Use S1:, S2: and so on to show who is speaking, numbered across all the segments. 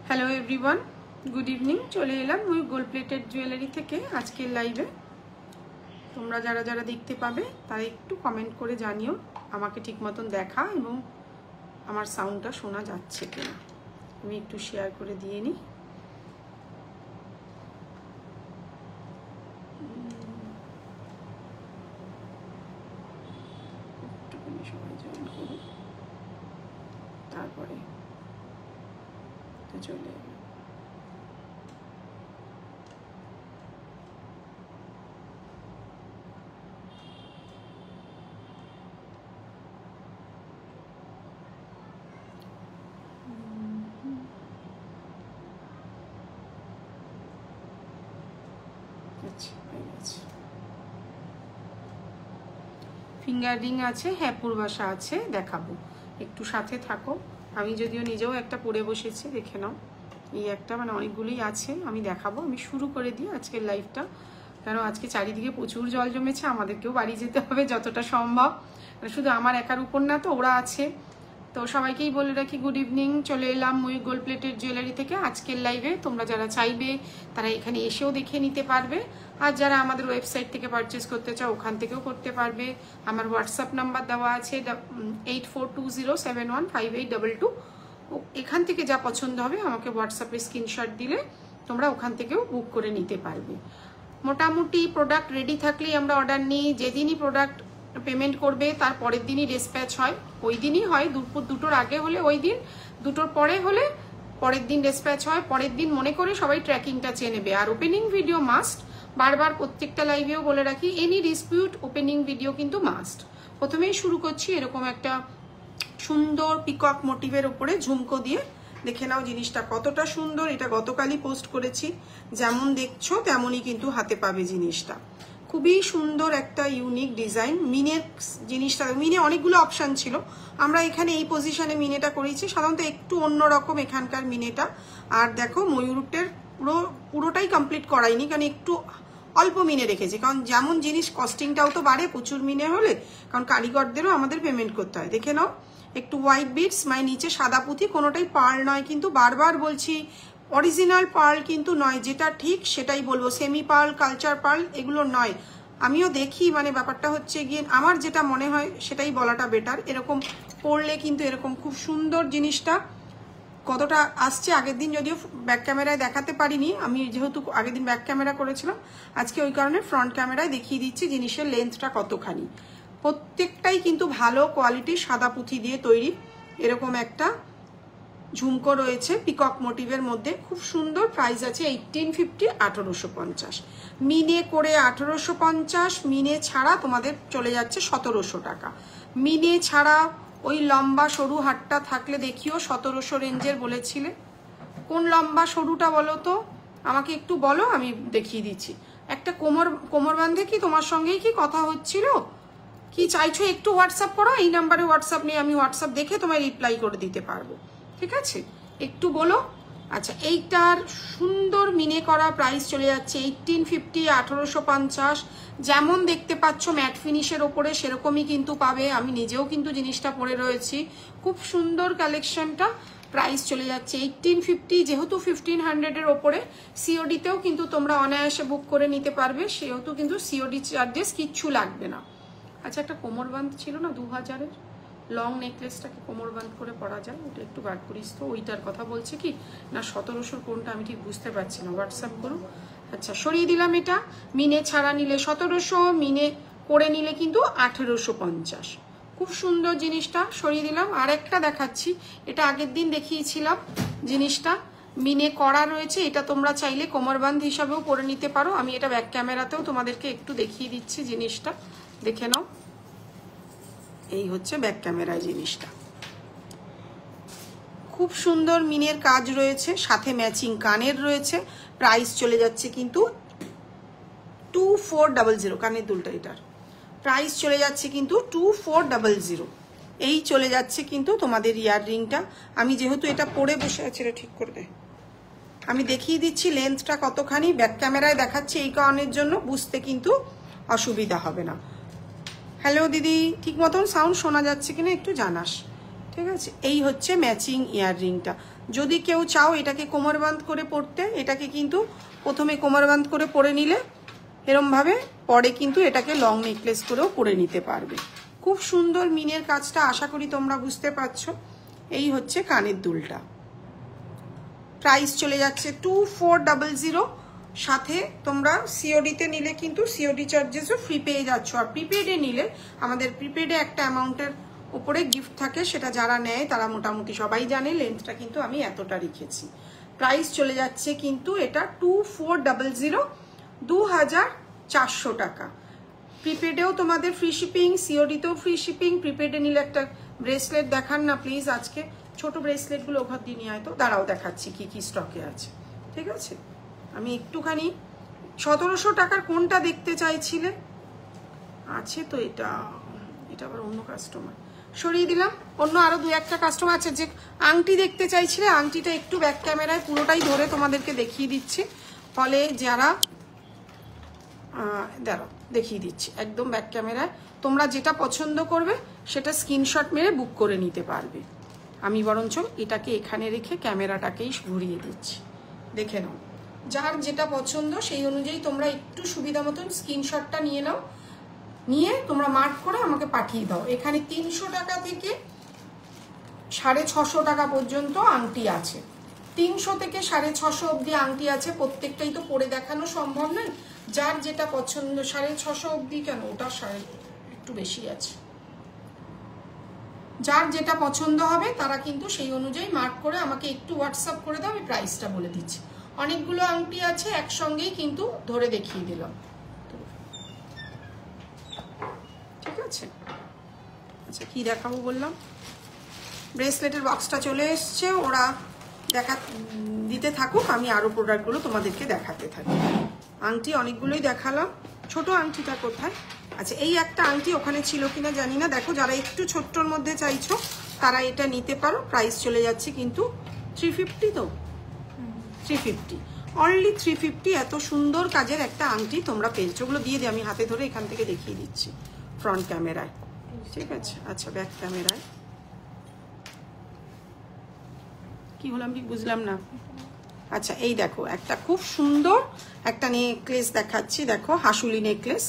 S1: Hello everyone, good evening. চলে এলাম ওই গোল্ড প্লেটেড জুয়েলারি থেকে আজকের লাইভে। তোমরা যারা যারা দেখতে পাবে তারা একটু কমেন্ট করে জানিও আমাকে ঠিক মতন দেখা এবং আমার সাউন্ডটা শোনা যাচ্ছে কিনা। আমি একটু শেয়ার করে দিয়ে নিই। একটুখানি সবাই জয়েন করুন, তারপরে তো চলে এলাম। ফিঙ্গার রিং আছে, হ্যাঁ পূর্বাশা আছে, দেখাবো, একটু সাথে থাকো। আমি যদিও নিজেও একটা পরে বসেছি, দেখে নাও। এই একটা মানে অনেকগুলোই আছে, আমি দেখাবো। আমি শুরু করে দিই আজকের লাইভটা, কেন আজকে চারিদিকে প্রচুর জল জমেছে, আমাদেরকেও বাড়ি যেতে হবে যতটা সম্ভব। শুধু আমার একার উপর না, তো ওরা আছে। তো সবাইকেই বলে রাখি গুড ইভিনিং। চলে এলাম ময়ূর গোল্ড প্লেটেড জুয়েলারি থেকে আজকের লাইভে। তোমরা যারা চাইবে তারা এখানে এসেও দেখে নিতে পারবে, আর যারা আমাদের ওয়েবসাইট থেকে পারচেস করতে চাও ওখান থেকেও করতে পারবে। আমার হোয়াটসঅ্যাপ নাম্বার দেওয়া আছে 8420715822। এখান থেকে যা পছন্দ হবে আমাকে হোয়াটসঅ্যাপে স্ক্রিনশট দিলে তোমরা ওখান থেকেও বুক করে নিতে পারবে। মোটামুটি প্রোডাক্ট রেডি থাকলেই আমরা অর্ডার নিই। যেদিনই প্রোডাক্ট পেমেন্ট করবে তার পরের দিনই ডিসপ্যাচ হয়, ওই দিনই হয়। দুপুর 2টোর আগে হলে ওই দিন, 2টোর পরে হলে পরের দিন ডিসপ্যাচ হয়। পরের দিন মনে করে সবাই ট্র্যাকিংটা চেয়ে নেবে। আর ওপেনিং ভিডিও মাস্ট, বারবার প্রত্যেকটা লাইভেও বলে রাখি, এনি ডিসপিউট ওপেনিং ভিডিও কিন্তু মাস্ট। প্রথমেই শুরু করছি এরকম একটা সুন্দর পিকক মোটিভের উপরে ঝুমকো দিয়ে। দেখে নাও জিনিসটা কতটা সুন্দর। এটা গতকালই পোস্ট করেছি, যেমন দেখছো তেমনই কিন্তু হাতে পাবে জিনিসটা। খুবই সুন্দর একটা ইউনিক ডিজাইন। মিনের জিনিসটা, মিনে অনেকগুলো অপশান ছিল, আমরা এখানে এই পজিশনে মিনেটা করেছি, সাধারণত একটু অন্যরকম এখানকার মিনেটা। আর দেখো ময়ূরটের পুরোটাই কমপ্লিট করাইনি, কারণ একটু অল্প মিনে রেখেছি, কারণ যেমন জিনিস কস্টিংটাও তো বাড়ে প্রচুর মিনে হলে, কারণ কারিগরদেরও আমাদের পেমেন্ট করতে হয়। দেখে নাও একটু হোয়াইট বিটস, মানে নিচে সাদা পুঁতি, কোনোটাই পার্ল নয় কিন্তু, বারবার বলছি অরিজিনাল পার্ল কিন্তু নয়, যেটা ঠিক সেটাই বলবো। সেমি পার্ল, কালচার পার্ল এগুলো নয়। আমিও দেখি, মানে ব্যাপারটা হচ্ছে গিয়ে আমার যেটা মনে হয় সেটাই বলাটা বেটার। এরকম পরলে কিন্তু এরকম খুব সুন্দর জিনিসটা কতটা আসছে। আগের দিন যদিও ব্যাক ক্যামেরায় দেখাতে পারিনি, আমি যেহেতু আগের দিন ব্যাক ক্যামেরা করেছিলাম, আজকে ওই কারণে ফ্রন্ট ক্যামেরায় দেখিয়ে দিচ্ছি জিনিসের লেন্থটা কতখানি। প্রত্যেকটাই কিন্তু ভালো কোয়ালিটির সাদা পুঁথি দিয়ে তৈরি। এরকম একটা ঝুমকো রয়েছে পিকক মোটিভের মধ্যে, খুব সুন্দর। প্রাইস আছে 1850, 1850। মিনে করে 1850, মিনে ছাড়া তোমাদের চলে যাচ্ছে 1700 টাকা। মিনে ছাড়া ওই লম্বা সরু হাটটা থাকলে দেখিও 1700 রেঞ্জের বলেছিলে। কোন লম্বা সরুটা বলো তো আমাকে একটু বলো, আমি দেখিয়ে দিচ্ছি। একটা কোমর বাঁধে কি তোমার সঙ্গেই কি কথা হচ্ছিল? কি চাইছো একটু হোয়াটসঅ্যাপ করো, এই নাম্বারে হোয়াটসঅ্যাপ নিয়ে আমি হোয়াটসঅ্যাপ দেখে তোমায় রিপ্লাই করে দিতে পারবো, ঠিক আছে? একটু বলো। আচ্ছা, এইটার সুন্দর মিনে করা প্রাইস চলে যাচ্ছে 1850, 1850। যেমন দেখতে পাচ্ছ ম্যাট ফিনিশের ওপরে সেরকমই কিন্তু পাবে। আমি নিজেও কিন্তু জিনিসটা পরে রয়েছি, খুব সুন্দর কালেকশনটা। প্রাইস চলে যাচ্ছে 1850, যেহেতু 1500-এর ওপরে। সিওডিতেও কিন্তু তোমরা অনায়াসে বুক করে নিতে পারবে, সেহেতু কিন্তু সিওডি চার্জেস কিচ্ছু লাগবে না। আচ্ছা, একটা কোমরবান্ধ ছিল না 2000-এর, লং নেকলেসটাকে কোমরবান্ধ করে পরা যায়, ওটা একটু বার করিস তো। ওইটার কথা বলছে কি না 1700 কোনটা আমি ঠিক বুঝতে পারছি না, হোয়াটসঅ্যাপ করুন। আচ্ছা, সরিয়ে দিলাম এটা। মিনে ছাড়া নিলে 1700, মিনে করে নিলে কিন্তু 1850। খুব সুন্দর জিনিসটা, সরিয়ে দিলাম। আর একটা দেখাচ্ছি, এটা আগের দিন দেখিয়েছিলাম জিনিসটা, মিনে করা রয়েছে। এটা তোমরা চাইলে কোমরবান্ধ হিসাবেও পরে নিতে পারো। আমি এটা ব্যাক ক্যামেরাতেও তোমাদেরকে একটু দেখিয়ে দিচ্ছি জিনিসটা, দেখে নাও। এই হচ্ছে ব্যাক ক্যামেরায় জিনিসটা, খুব সুন্দর মিনের কাজ রয়েছে, সাথে ম্যাচিং কানের রয়েছে। প্রাইস চলে যাচ্ছে কিন্তু 2400, কানের দুলটা এটার প্রাইস চলে যাচ্ছে কিন্তু 2400। এই চলে যাচ্ছে কিন্তু তোমাদের ইয়ার রিংটা। আমি যেহেতু এটা পরে বসে আছি, ঠিক করবে, আমি দেখিয়ে দিচ্ছি লেন্থটা কতখানি। ব্যাক ক্যামেরায় দেখাচ্ছি এই কারণের জন্য, বুঝতে কিন্তু অসুবিধা হবে না। হ্যালো দিদি, ঠিক মতন সাউন্ড শোনা যাচ্ছে কিনা একটু জানাস, ঠিক আছে, এই হচ্ছে ম্যাচিং ইয়াররিংটা। যদি কেউ চাও এটাকে কোমরবান্ধ করে পরতে, এটাকে কিন্তু প্রথমে কোমরবান্ধ করে পরে নিলে এরমভাবে পরে কিন্তু এটাকে লং নেকলেস করেও পরে নিতে পারবে। খুব সুন্দর মিনের কাজটা, আশা করি তোমরা বুঝতে পারছো। এই হচ্ছে কানের দুলটা। প্রাইস চলে যাচ্ছে 2400। সাথে তোমরা সিওডিতে নিলে কিন্তু সিওডি চার্জেসও ফ্রি পেয়ে যাচ্ছ। আর প্রিপেডে নিলে আমাদের প্রিপেডে একটা অ্যামাউন্টের উপরে গিফট থাকে, সেটা যারা নেয় তারা মোটামুটি সবাই জানে। লেন্থটা কিন্তু আমি এতটা রেখেছি। প্রাইস চলে যাচ্ছে কিন্তু এটা 2400, 2400 টাকা। প্রিপেডেও তোমাদের ফ্রি শিপিং, সিওডিতেও ফ্রি শিপিং। প্রিপেডে নিলে একটা ব্রেসলেট দেখান না প্লিজ আজকে, ছোট ব্রেসলেটগুলো ওখান দিয়ে নিয়ে হয়তো, দাঁড়াও দেখাচ্ছি কি কি স্টকে আছে। ঠিক আছে, আমি একটুখানি 1700 টাকার কোনটা দেখতে চাইছিলে? আছে তো এটা, এটা আবার অন্য কাস্টমার, সরিয়ে দিলাম। অন্য আরো দু একটা কাস্টমার আছে যে আংটি দেখতে চাইছিলে। আংটিটা একটু ব্যাক ক্যামেরায় পুরোটাই ধরে তোমাদেরকে দেখিয়ে দিচ্ছি, ফলে যারা দাঁড়াও দেখিয়ে দিচ্ছি একদম ব্যাক ক্যামেরায়। তোমরা যেটা পছন্দ করবে সেটা স্ক্রিনশট মেরে বুক করে নিতে পারবে। আমি বরঞ্চ এটাকে এখানে রেখে ক্যামেরাটাকেই ঘুরিয়ে দিচ্ছি, দেখে নাও। যার যেটা পছন্দ সেই অনুযায়ী তোমরা একটু সুবিধা মতন স্ক্রিনশটটা নিয়ে নাও, নিয়ে তোমরা মার্ক করে আমাকে পাঠিয়ে দাও। এখানে 300 টাকা থেকে 650 টাকা পর্যন্ত আংটি আছে। 300 থেকে 650 অবধি আংটি আছে। প্রত্যেকটাই তো পরে দেখানো সম্ভব নয়। যার যেটা পছন্দ, 650 অবধি কেন, ওটা একটু বেশি আছে। যার যেটা পছন্দ হবে তারা কিন্তু সেই অনুযায়ী মার্ক করে আমাকে একটু হোয়াটসঅ্যাপ করে দাও, আমি প্রাইসটা বলে দিচ্ছি। অনেকগুলো আংটি আছে একসঙ্গেই কিন্তু ধরে দেখিয়ে দিলাম। ঠিক আছে, আচ্ছা কি দেখাবো বললাম? ব্রেসলেটের বক্সটা চলে এসছে, ওরা দিতে থাকুক, আমি আরো প্রোডাক্টগুলো তোমাদেরকে দেখাতে থাকি। আংটি অনেকগুলোই দেখালাম, ছোট আংটিটা কোথায়? আচ্ছা এই একটা আংটি ওখানে ছিল কিনা জানি না। দেখো যারা একটু ছোট্টর মধ্যে চাইছো তারা এটা নিতে পারো। প্রাইস চলে যাচ্ছে কিন্তু 350, তো 350, অনলি 350। এত সুন্দর কাজের একটা আংটি তোমরা পেয়েছো। ওগুলো দিয়ে দিই, আমি হাতে ধরে এখান থেকে দেখিয়ে দিচ্ছি ফ্রন্ট ক্যামেরায়। ঠিক আছে, আচ্ছা ব্যাক ক্যামেরায় কি হলো আমি বুঝলাম না। আচ্ছা এই দেখো একটা খুব সুন্দর একটা নেকলেস দেখাচ্ছি, দেখো হাসুলি নেকলেস।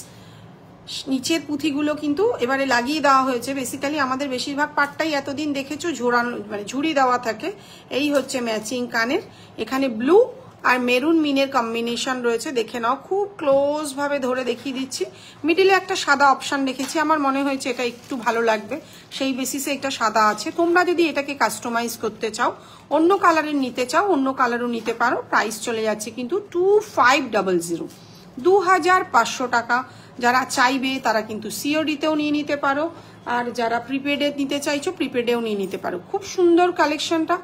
S1: নিচের পুঁথিগুলো কিন্তু এবারে লাগিয়ে দেওয়া হয়েছে। বেসিক্যালি আমাদের বেশিরভাগ পার্টটাই এতদিন দেখেছো ঝোড়ানো, মানে ঝুড়ি দেওয়া থাকে। এই হচ্ছে ম্যাচিং কানের, এখানে ব্লু আর মেরুন মিনের কম্বিনেশন রয়েছে। দেখে নাও, খুব ক্লোজ ভাবে ধরে দেখিয়ে দিচ্ছি। মিডিলে একটা সাদা অপশন রেখেছি, আমার মনে হয়েছে এটা একটু ভালো লাগবে, সেই বেসিসে একটা সাদা আছে। তোমরা যদি এটাকে কাস্টমাইজ করতে চাও, অন্য কালারের নিতে চাও, অন্য কালারও নিতে পারো। প্রাইস চলে যাচ্ছে কিন্তু 2500, 2500 টাকা। যারা চাইবে তারা কিন্তু সিওডিতেও নিয়ে নিতে পারো, আর যারা প্রিপেডে নিতে চাইছো প্রিপেডেও নিয়ে নিতে পারো। খুব সুন্দর কালেকশনটা।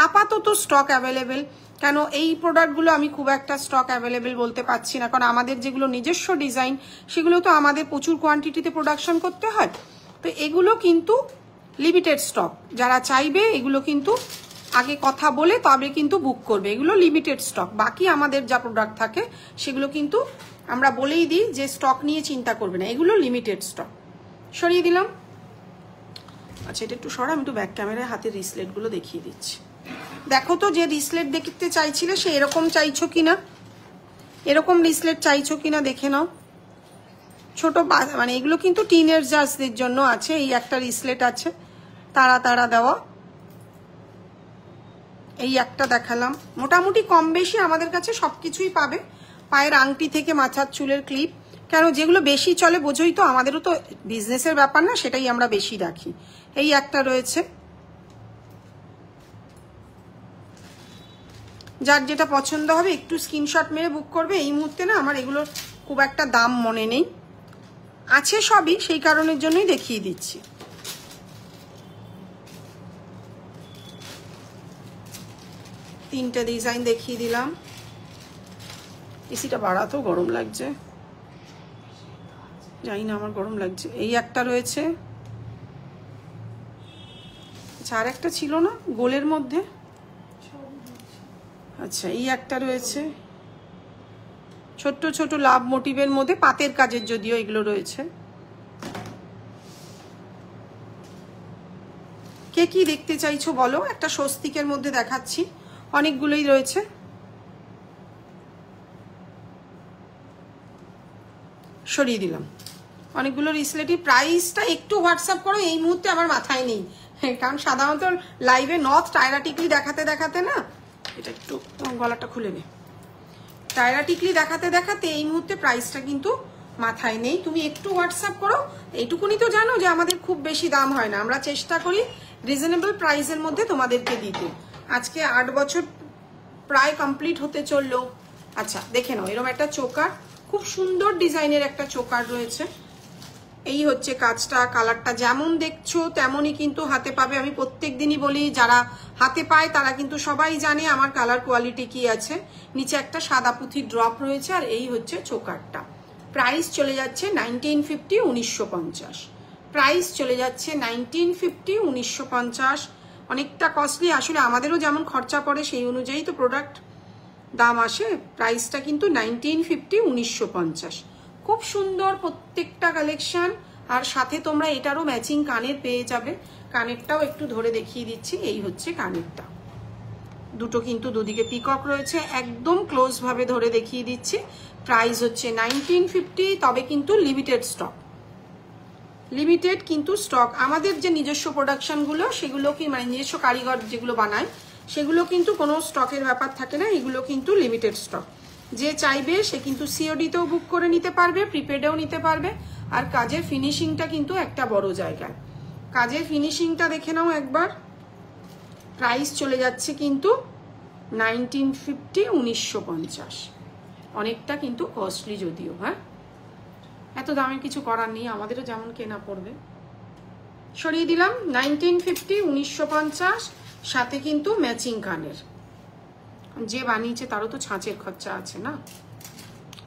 S1: আপাতত স্টক অ্যাভেলেবেল, কেন এই প্রোডাক্টগুলো আমি খুব একটা স্টক অ্যাভেলেবেল বলতে পারছি না, কারণ আমাদের যেগুলো নিজস্ব ডিজাইন সেগুলো তো আমাদের প্রচুর কোয়ান্টিটিতে প্রোডাকশন করতে হয়। তো এগুলো কিন্তু লিমিটেড স্টক। যারা চাইবে এগুলো কিন্তু আগে কথা বলে তবে কিন্তু বুক করবে। এগুলো লিমিটেড স্টক। বাকি আমাদের যা প্রোডাক্ট থাকে সেগুলো কিন্তু আমরা বলেই দিই যে স্টক নিয়ে চিন্তা করবে না, এগুলো লিমিটেড স্টক। সরিয়ে দিলাম। আচ্ছা এটা একটু সরা, আমি একটু ব্যাক ক্যামেরায় হাতের রিসলেটগুলো দেখিয়ে দিচ্ছি। দেখো তো যে রিসলেট দেখতে চাইছিলে সে এরকম চাইছো কিনা, এরকম রিসলেট চাইছো কিনা দেখে নাও। ছোট মানে এগুলো কিন্তু টিনেজার্সদের জন্য আছে। এই একটা রিসলেট আছে তারা তারা দেওয়া, এই একটা দেখালাম। মোটামুটি কম বেশি আমাদের কাছে সবকিছুই পাবে, পায়ের আংটি থেকে মাথার চুলের ক্লিপ। কেন যেগুলো বেশি চলে বোঝোই তো, আমাদেরও তো বিজনেসের ব্যাপার না, সেটাই আমরা বেশি রাখি। এই একটা রয়েছে, যার যেটা পছন্দ হবে একটু স্ক্রিনশট মেরে বুক করবে। এই মুহূর্তে না আমার এগুলোর খুব একটা দাম মনে নেই, আছে সবই, সেই কারণের জন্যই দেখিয়ে দিচ্ছি। তিনটে ডিজাইন দেখিয়ে দিলাম। এসিটা বাড়াতেও গরম লাগছে, জানি না আমার গরম লাগছে। এই একটা রয়েছে, আচ্ছা আর একটা ছিল না গোলের মধ্যে, আচ্ছা এই একটা রয়েছে ছোট্ট ছোট লাভ মোটিভের মধ্যে, পাতের কাজের যদিও এগুলো রয়েছে। কে কি দেখতে চাইছো বলো। একটা স্বস্তিকের মধ্যে দেখাচ্ছি, অনেকগুলোই রয়েছে। সরিয়ে দিলাম অনেকগুলো রিসলেটিভ। প্রাইসটা একটু হোয়াটসঅ্যাপ করো, এই মুহূর্তে আমার মাথায় নেই, কারণ সাধারণত লাইভে নথ টায়রা টিকলি দেখাতে দেখাতে না, এটা একটু গলাটা খুলে নে, টায়রা টিকলি দেখাতে দেখাতে এই মুহূর্তে প্রাইসটা কিন্তু মাথায় নেই। তুমি একটু হোয়াটসঅ্যাপ করো। এইটুকুনি তো জানো যে আমাদের খুব বেশি দাম হয় না, আমরা চেষ্টা করি রিজনেবল প্রাইসের মধ্যে তোমাদেরকে দিতে। আজকে 8 বছর প্রায় কমপ্লিট হতে চললো। আচ্ছা দেখে নাও, এরকম একটা চোকার, খুব সুন্দর ডিজাইনের একটা চোকার রয়েছে। এই হচ্ছে কাজটা, কালারটা যেমন দেখছো তেমনই কিন্তু হাতে পাবে। আমি প্রত্যেক দিনই বলি, যারা হাতে পায় তারা কিন্তু সবাই জানে আমার কালার কোয়ালিটি কি আছে। নিচে একটা সাদা পুঁথি ড্রপ রয়েছে, আর এই হচ্ছে চোকারটা। প্রাইস চলে যাচ্ছে 1950, 1950। প্রাইস চলে যাচ্ছে 1950, 1950। অনেকটা কস্টলি, আসলে আমাদেরও যেমন খরচা পড়ে সেই অনুযায়ী তো প্রোডাক্ট দাম আসে। প্রাইসটা কিন্তু 1950, 1950। খুব সুন্দর প্রত্যেকটা কালেকশন। আর সাথে তোমরা এটারও ম্যাচিং কানের পেয়ে যাবে। কানেরটাও একটু ধরে দেখিয়ে দিচ্ছি, এই হচ্ছে কানেরটা। দুটো কিন্তু দুদিকে পিকক রয়েছে, একদম ক্লোজ ভাবে ধরে দেখিয়ে দিচ্ছি। প্রাইস হচ্ছে 1950, তবে কিন্তু লিমিটেড স্টক, লিমিটেড কিন্তু স্টক। আমাদের যে নিজস্ব প্রোডাকশনগুলো সেগুলো কি মানে নিজস্ব কারিগর যেগুলো বানায় সেগুলো কিন্তু কোনো স্টকের ব্যাপার থাকে না, এগুলো কিন্তু লিমিটেড স্টক। যে চাইবে সে কিন্তু সিওডিতেও বুক করে নিতে পারবে, প্রিপেডেও নিতে পারবে। আর কাজের ফিনিশিংটা কিন্তু একটা বড় জায়গায়, কাজের ফিনিশিংটা দেখে নাও একবার। প্রাইস চলে যাচ্ছে কিন্তু 1950, 1950। অনেকটা কিন্তু কস্টলি যদিও, হ্যাঁ এত দামের কিছু করার নেই, আমাদেরও যেমন কেনা পড়বে। সরিয়ে দিলাম 1950, 1950। সাথে কিন্তু ম্যাচিং কানের। যে বানিয়েছে তারও তো ছাঁচের খরচা আছে না,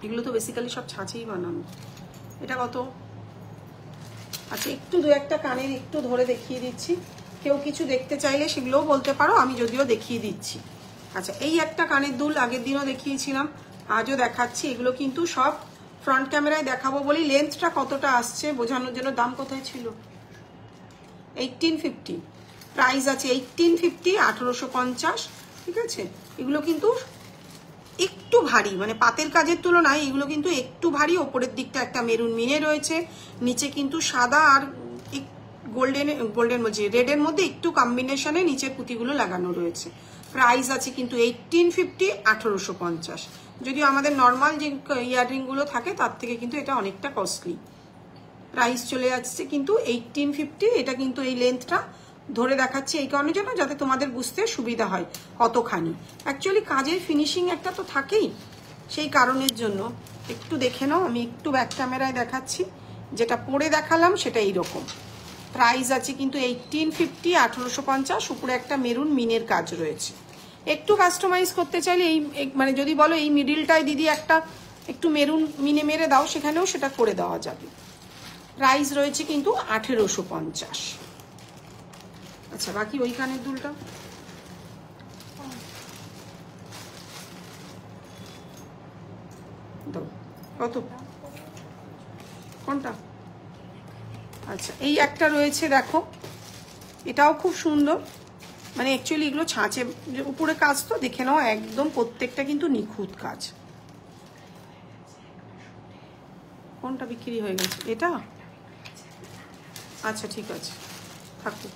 S1: এগুলো তো বেসিক্যালি সব ছাঁচেই বানানো। এটা কত? আচ্ছা একটু দু একটা কানের একটু ধরে দেখিয়ে দিচ্ছি, কেউ কিছু দেখতে চাইলে সেগুলোও বলতে পারো, আমি যদিও দেখিয়ে দিচ্ছি। আচ্ছা এই একটা কানের দুল আগের দিনও দেখিয়েছিলাম, আজও দেখাচ্ছি। এগুলো কিন্তু সব ফ্রন্ট ক্যামেরায় দেখাবো বলি লেন্থটা কতটা আসছে বোঝানোর জন্য। দাম কোথায় ছিল? 1850। প্রাইস আছে 1850, 1850। ঠিক আছে, এগুলো কিন্তু একটু ভারী, মানে পাতের কাজের তুলনায় এগুলো কিন্তু একটু ভারী। ওপরের দিকটা একটা মেরুন মিনে রয়েছে, নিচে কিন্তু সাদা আর গোল্ডেন বলছি রেডের মধ্যে একটু কম্বিনেশনে নিচের পুঁতিগুলো লাগানো রয়েছে। প্রাইস আছে কিন্তু 1850, 1850। যদিও আমাদের নর্মাল যে ইয়াররিংগুলো থাকে তার থেকে কিন্তু এটা অনেকটা কস্টলি। প্রাইস চলে যাচ্ছে কিন্তু 1850। এটা কিন্তু এই লেন্থটা ধরে দেখাচ্ছি এই কারণে জন্য যাতে তোমাদের বুঝতে সুবিধা হয় কতখানি। অ্যাকচুয়ালি কাজের ফিনিশিং একটা তো থাকেই, সেই কারণের জন্য একটু দেখে নাও। আমি একটু ব্যাক ক্যামেরায় দেখাচ্ছি, যেটা পরে দেখালাম সেটা এইরকম। প্রাইস আছে কিন্তু 1850, 1850। উপরে একটা মেরুন মিনের কাজ রয়েছে। একটু কাস্টমাইজ করতে চাইলে এই মানে যদি বলো এই মিডিলটায় দিদি একটা একটু মেরুন মিনে মেরে দাও, সেখানেও সেটা করে দেওয়া যাবে। প্রাইস রয়েছে কিন্তু 1850। আচ্ছা বাকি ওই কানের দুলটা দাও, কত কোনটা? আচ্ছা এই একটা রয়েছে দেখো, এটাও খুব সুন্দর। মানে অ্যাকচুয়ালি এগুলো ছাঁচে উপরে কাজ তো দেখে নাও, একদম প্রত্যেকটা কিন্তু নিখুঁত কাজ। কোনটা বিক্রি হয়ে গেছে? এটা? আচ্ছা ঠিক আছে থাকুক,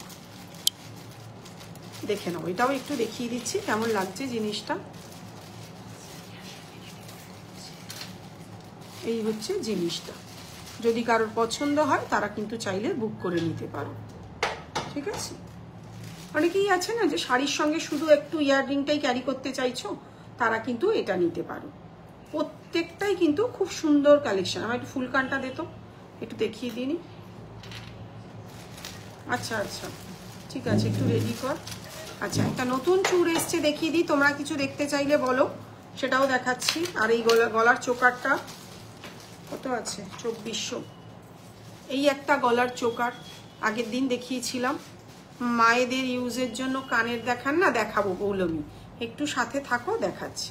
S1: দেখে নাও। এটাও একটু দেখিয়ে দিচ্ছি কেমন লাগছে জিনিসটা। এই হচ্ছে জিনিসটা, যদি কারোর পছন্দ হয় তারা কিন্তু চাইলে বুক করে নিতে পারো। ঠিক আছে, অনেকেই আছে না যে শাড়ির সঙ্গে শুধু একটু ইয়াররিংটাই ক্যারি করতে চাইছো, তারা কিন্তু এটা নিতে পারো। প্রত্যেকটাই কিন্তু খুব সুন্দর কালেকশন। আমার একটু ফুল কানটা দে তো, একটু দেখিয়ে দিইনি। আচ্ছা আচ্ছা ঠিক আছে, একটু রেডি কর। আচ্ছা একটা নতুন চূড় এসছে, দেখিয়ে দিই। তোমরা কিছু দেখতে চাইলে বলো, সেটাও দেখাচ্ছি। আর এই গলার চোকারটা কত আছে? 2400। এই একটা গলার চোকার আগের দিন দেখিয়েছিলাম, মায়েদের ইউজের জন্য কানের দেখান না, দেখাবো বৌলমি, একটু সাথে থাকো দেখাচ্ছি।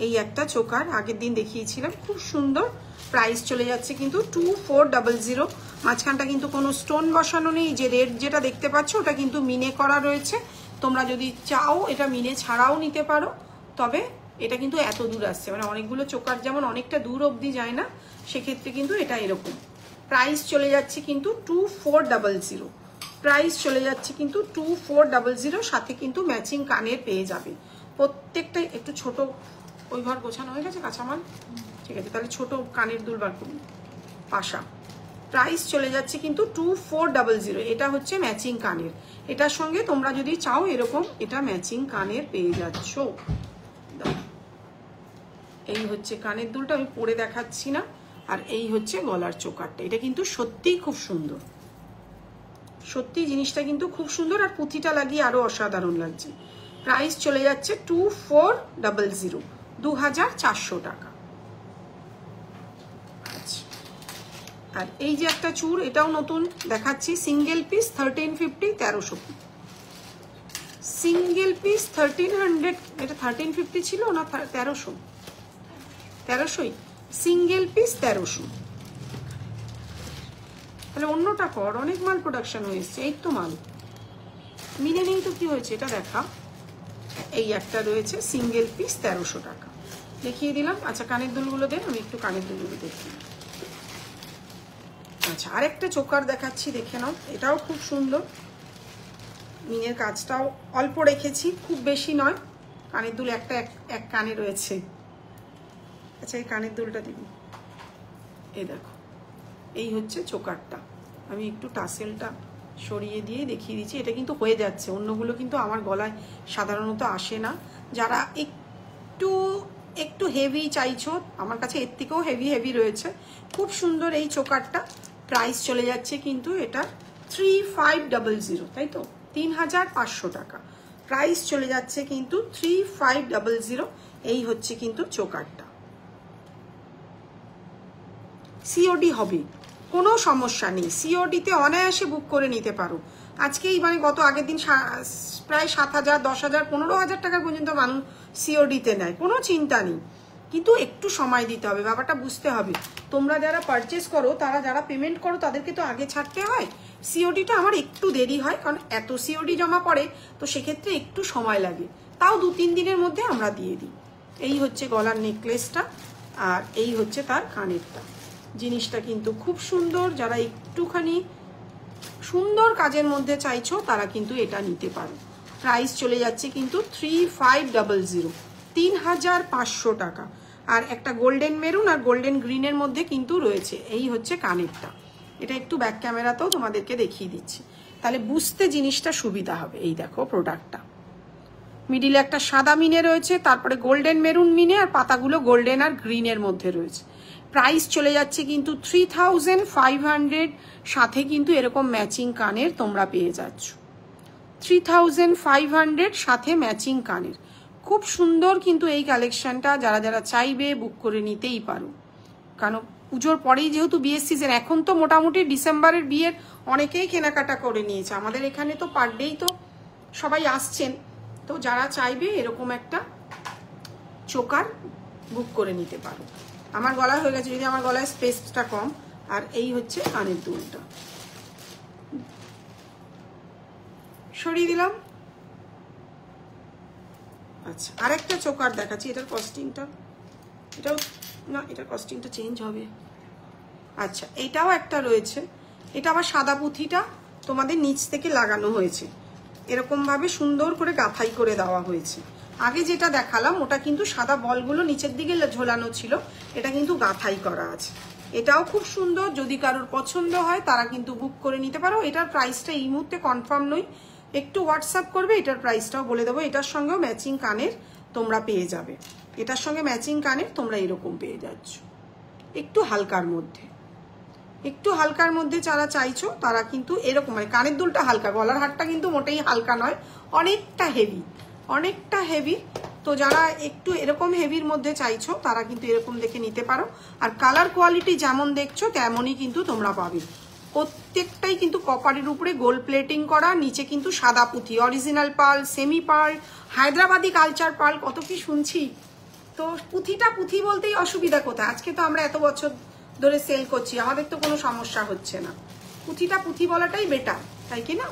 S1: এই একটা চোকার আগের দিন দেখিয়েছিলাম, খুব সুন্দর। প্রাইস চলে যাচ্ছে কিন্তু 2400। মাঝখানটা কিন্তু কোনো স্টোন বসানো নেই, যে রেড যেটা দেখতে পাচ্ছ ওটা কিন্তু মিনে করা রয়েছে। তোমরা যদি চাও এটা মিনে ছাড়াও নিতে পারো, তবে এটা কিন্তু এত দূর আসছে, মানে অনেকগুলো চোকার যেমন অনেকটা দূর অবধি যায় না, সেক্ষেত্রে কিন্তু এটা এরকম। প্রাইস চলে যাচ্ছে কিন্তু 2400। প্রাইস চলে যাচ্ছে কিন্তু 2400, সাথে কিন্তু ম্যাচিং কানের পেয়ে যাবে প্রত্যেকটাই। একটু ছোট, ওই ঘর গোছানো হয়ে গেছে কাঁচামাল, ঠিক আছে, তাহলে ছোট কানের দুল বার করুন, পাশা। প্রাইস চলে যাচ্ছে কিন্তু 2400। এটা হচ্ছে ম্যাচিং কানের, এটার সঙ্গে তোমরা যদি চাও এরকম এটা ম্যাচিং কানের পেয়ে যাচ্ছ। এই হচ্ছে কানের দুলটা, আমি পরে দেখাচ্ছি না। আর এই হচ্ছে গলার চোকারটা, এটা কিন্তু সত্যিই খুব সুন্দর, সত্যি জিনিসটা কিন্তু খুব সুন্দর, আর পুঁথিটা লাগিয়ে আরো অসাধারণ লাগছে। প্রাইস চলে যাচ্ছে 2400, 2400 টাকা। আচ্ছা, আর এই যে একটা চূড়, এটাও নতুন দেখাচ্ছি, সিঙ্গেল পিস 1350, 1300। সিঙ্গেল পিস 1300, এটা 1350 ছিল না 1300? 1300ই সিঙ্গেল পিস 1300। তাহলে অন্যটা কর, অনেক মাল প্রোডাকশন হয়েছে, এই তো মাল মিলে নেই তো কি হয়েছে, এটা দেখা। এই একটা রয়েছে সিঙ্গেল পিস 1300 টাকা, দেখিয়ে দিলাম। আচ্ছা, কানের দুলগুলো দেন, আমি একটু কানের দুলগুলো দেখি। আচ্ছা, আরেকটা চোকার দেখাচ্ছি, দেখে নাও, এটাও খুব সুন্দর। মিনের কাজটাও অল্প রেখেছি, খুব বেশি নয়। কানের দুল একটা এক কানে রয়েছে। আচ্ছা, এই কানের দুলটা দিবি, এই দেখো, এই হচ্ছে চোকারটা। আমি একটু টাসেলটা সরিয়ে দিয়ে দেখিয়ে দিচ্ছি, এটা কিন্তু হয়ে যাচ্ছে, অন্যগুলো কিন্তু আমার গলায় সাধারণত আসে না। যারা একটু একটু হেভি চাইছো, আমার কাছে এর থেকেও হেভি রয়েছে, খুব সুন্দর এই চোকারটা। প্রাইস চলে যাচ্ছে কিন্তু এটা 3500, তাই তো 3500 টাকা। প্রাইস চলে যাচ্ছে কিন্তু 3500। এই হচ্ছে কিন্তু চোকারটা। সিওডি হবে, কোনো সমস্যা নেই, সিওডিতে অনায়াসে বুক করে নিতে পারো। আজকেই মানে গত আগের দিন প্রায় 7000, 10000, 15000 টাকা পর্যন্ত মানুষ সিওডিতে নেয়, কোনো চিন্তা নেই। কিন্তু একটু সময় দিতে হবে, ব্যাপারটা বুঝতে হবে। তোমরা যারা পারচেস করো, তারা যারা পেমেন্ট করো, তাদেরকে তো আগে ছাড়তে হয়। সিওডিটা আমার একটু দেরি হয়, কারণ এত সিওডি জমা পড়ে, তো সেক্ষেত্রে একটু সময় লাগে। তাও 2-3 দিনের মধ্যে আমরা দিয়ে দিই। এই হচ্ছে গলার নেকলেসটা, আর এই হচ্ছে তার কানেরটা। জিনিসটা কিন্তু খুব সুন্দর, যারা একটুখানি সুন্দর কাজের মধ্যে চাইছো তারা কিন্তু এটা নিতে পারো। প্রাইস চলে যাচ্ছে কিন্তু 3500, 3500 টাকা। আর একটা গোল্ডেন মেরুন আর গোল্ডেন গ্রিনের মধ্যে কিন্তু রয়েছে। এই হচ্ছে কানেরটা, এটা একটু ব্যাক ক্যামেরাতেও তোমাদেরকে দেখিয়ে দিচ্ছি, তাহলে বুঝতে জিনিসটা সুবিধা হবে। এই দেখো প্রোডাক্টটা, মিডিলে একটা সাদা মিনে রয়েছে, তারপরে গোল্ডেন মেরুন মিনে, আর পাতাগুলো গোল্ডেন আর গ্রিনের মধ্যে রয়েছে। প্রাইস চলে যাচ্ছে কিন্তু 3500, সাথে কিন্তু এরকম ম্যাচিং কানের তোমরা পেয়ে যাচ্ছ। 3500 সাথে ম্যাচিং কানের, খুব সুন্দর কিন্তু এই কালেকশনটা। যারা যারা চাইবে বুক করে নিতেই পারো, কারণ পুজোর পরেই যেহেতু বিয়ের সিজন, এখন তো মোটামুটি ডিসেম্বরের বিয়ের অনেকেই কেনাকাটা করে নিয়েছে। আমাদের এখানে তো পার ডেই তো সবাই আসছেন, তো যারা চাইবে এরকম একটা চোকার বুক করে নিতে পারো। আমার গলায় হয়ে গেছে, যদি আমার গলায় স্পেসটা কম। আর এই হচ্ছে কানের দুলটা, সরিয়ে দিলাম। আচ্ছা, আরেকটা চোকার দেখাচ্ছি, এটার কস্টিংটা, এটাও না, এটার কস্টিংটা চেঞ্জ হবে। আচ্ছা, এটাও একটা রয়েছে, এটা আবার সাদা পুঁথিটা তোমাদের নিচ থেকে লাগানো হয়েছে, এরকম ভাবে সুন্দর করে গাঁথাই করে দেওয়া হয়েছে। আগে যেটা দেখালাম ওটা কিন্তু সাদা বলগুলো নিচের দিকে ঝোলানো ছিল, এটা কিন্তু গাঁথাই করা আছে। এটাও খুব সুন্দর, যদি কারোর পছন্দ হয় তারা কিন্তু বুক করে নিতে পারো। এটার প্রাইসটা এই মুহূর্তে কনফার্ম নই, একটু হোয়াটসঅ্যাপ করবে, এটার প্রাইসটাও বলে দেবো। এটার সঙ্গেও ম্যাচিং কানের তোমরা পেয়ে যাবে, এটার সঙ্গে ম্যাচিং কানের তোমরা এরকম পেয়ে যাচ্ছ, একটু হালকার মধ্যে। একটু হালকার মধ্যে যারা চাইছো তারা কিন্তু এরকম, মানে কানের দুলটা হালকা, গলার হারটা কিন্তু মোটেই হালকা নয়, অনেকটা হেভি, অনেকটা হেভি। তো যারা একটু এরকম হেভির মধ্যে চাইছো তারা কিন্তু এরকম দেখে নিতে পারো। আর কালার কোয়ালিটি যেমন দেখছো তেমনই কিন্তু তোমরা পাবে। প্রত্যেকটাই কিন্তু কপারের উপরে গোল্ড প্লেটিং করা, নিচে কিন্তু সাদা পুঁথি, original pearl, semi pearl, Hyderabadi culture pearl, কত কি শুনছি। তো পুঁথিটা পুঁথি বলতেই অসুবিধা কোথায়? আজকে তো আমরা এত বছর ধরে সেল করছি, আমাদের তো কোনো সমস্যা হচ্ছে না। পুঁথিটা পুঁথি বলাটাই বেটার, তাই কি না?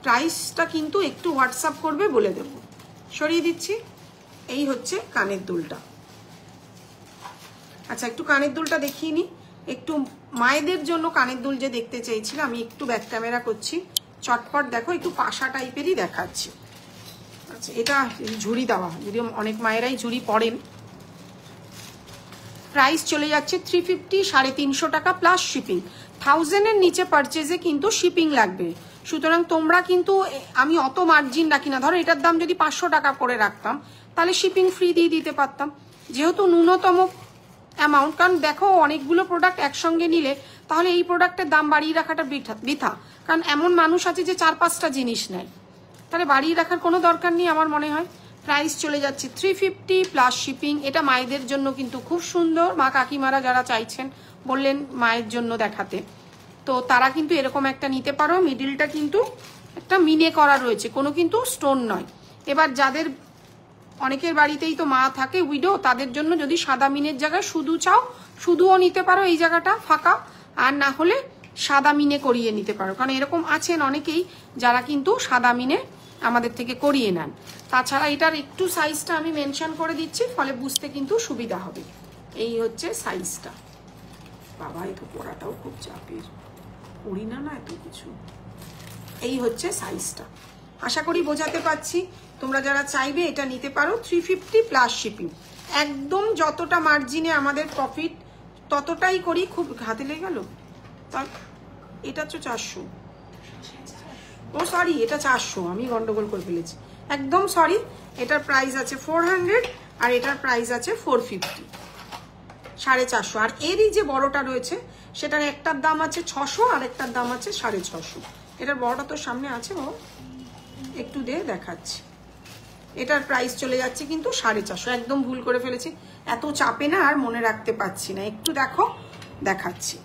S1: প্রাইসটা কিন্তু একটু হোয়াটসঅ্যাপ করবে, বলে দেব। সরিয়ে দিচ্ছি। এই হচ্ছে কানের দুলটা। আচ্ছা, একটু কানের দুলটা দেখিয়ে নি। একটু মায়েদের জন্য কানের দুল যে দেখতে চাইছিল, আমি একটু ব্যাক ক্যামেরা করছি, চটপট দেখো, একটু পাশা টাইপেরই দেখাচ্ছি। আচ্ছা, এটা ঝুড়ি দেওয়া, যদিও অনেক মায়েরাই ঝুড়ি পরেন। প্রাইস চলে যাচ্ছে 350, 350 টাকা প্লাস শিপিং। 1000-এর নিচে পারচেজে কিন্তু শিপিং লাগবে। সুতরাং তোমরা কিন্তু, আমি অত মার্জিন রাখি না। ধরো এটার দাম যদি 500 টাকা করে রাখতাম, তাহলে শিপিং ফ্রি দিয়ে দিতে পারতাম, যেহেতু ন্যূনতম অ্যামাউন্ট। কারণ দেখো, অনেকগুলো প্রোডাক্ট একসঙ্গে নিলে তাহলে এই প্রোডাক্টের দাম বাড়িয়ে রাখাটা বৃথা। কারণ এমন মানুষ আছে যে 4-5টা জিনিস নেয়, তাহলে বাড়িয়ে রাখার কোনো দরকার নেই আমার মনে হয়। প্রাইস চলে যাচ্ছে 350 প্লাস শিপিং। এটা মায়েদের জন্য কিন্তু খুব সুন্দর। মা কাকিমারা যারা চাইছেন, বললেন মায়ের জন্য দেখাতে, তো তারা কিন্তু এরকম একটা নিতে পারো। মিডিলটা কিন্তু একটা মিনে করা রয়েছে, কোনো কিন্তু স্টোন নয়। এবার যাদের অনেকের বাড়িতেই তো মা থাকে উইডো, তাদের জন্য যদি সাদা মিনের জায়গায় শুধু চাও, শুধুও নিতে পারো, এই জায়গাটা ফাঁকা। আর না হলে সাদা মিনে করিয়ে নিতে পারো, কারণ এরকম আছেন অনেকেই যারা কিন্তু সাদা মিনে আমাদের থেকে করিয়ে নেন। তাছাড়া এটার একটু সাইজটা আমি মেনশন করে দিচ্ছি, ফলে বুঝতে কিন্তু সুবিধা হবে। এই হচ্ছে সাইজটা। বাবা, এই তো পড়াটাও খুব চাপের, পড়ি না এত কিছু। এই হচ্ছে সাইজটা। আশা করি বোঝাতে পারছি। তোমরা যারা চাইবে এটা নিতে পারো। 350 প্লাস শিপিং। একদম যতটা মার্জিনে আমাদের প্রফিট ততটাই করি। খুব হাতে লেগে গেল। এটা তো 400, ও সরি, এটা 400, আমি গন্ডগোল করে ফেলেছি, একদম সরি। এটার প্রাইস আছে 400 আর এটার প্রাইস আছে 450, 450। আর এরই যে বড়টা রয়েছে, সেটার একটার দাম আছে 600 আর একটার দাম আছে 650। এটার বড়টা তো সামনে আছে, বাবা একটু দিয়ে দেখাচ্ছি। এটার প্রাইস চলে যাচ্ছে কিন্তু 450। একদম ভুল করে ফেলেছি, এত চাপে না আর মনে রাখতে পারছি না। একটু দেখো, দেখাচ্ছি।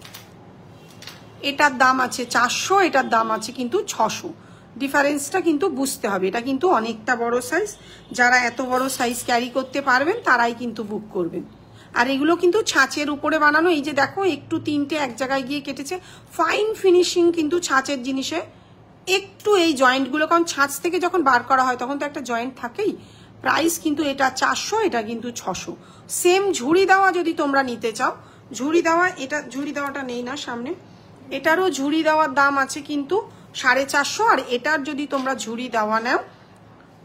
S1: এটার দাম আছে 400, এটার দাম আছে কিন্তু 600। ডিফারেন্সটা কিন্তু বুঝতে হবে। এটা কিন্তু অনেকটা বড় সাইজ। যারা এত বড় সাইজ ক্যারি করতে পারবেন তারাই কিন্তু বুক করবেন। আর এগুলো কিন্তু ছাঁচের উপরে বানানো। এই যে দেখো, একটু তিনটে এক জায়গায় গিয়ে কেটেছে। ফাইন ফিনিশিং কিন্তু ছাঁচের জিনিসে। একটু এই জয়েন্টগুলো, কারণ ছাঁচ থেকে যখন বার করা হয় তখন তো একটা জয়েন্ট থাকেই। প্রাইস কিন্তু এটা 400, এটা কিন্তু 600। সেম ঝুড়ি দেওয়া যদি তোমরা নিতে চাও, ঝুড়ি দেওয়া, এটা ঝুড়ি দেওয়াটা নেই না সামনে, এটারও ঝুড়ি দেওয়ার দাম আছে কিন্তু 450। আর এটার যদি তোমরা ঝুড়ি দেওয়া নাও,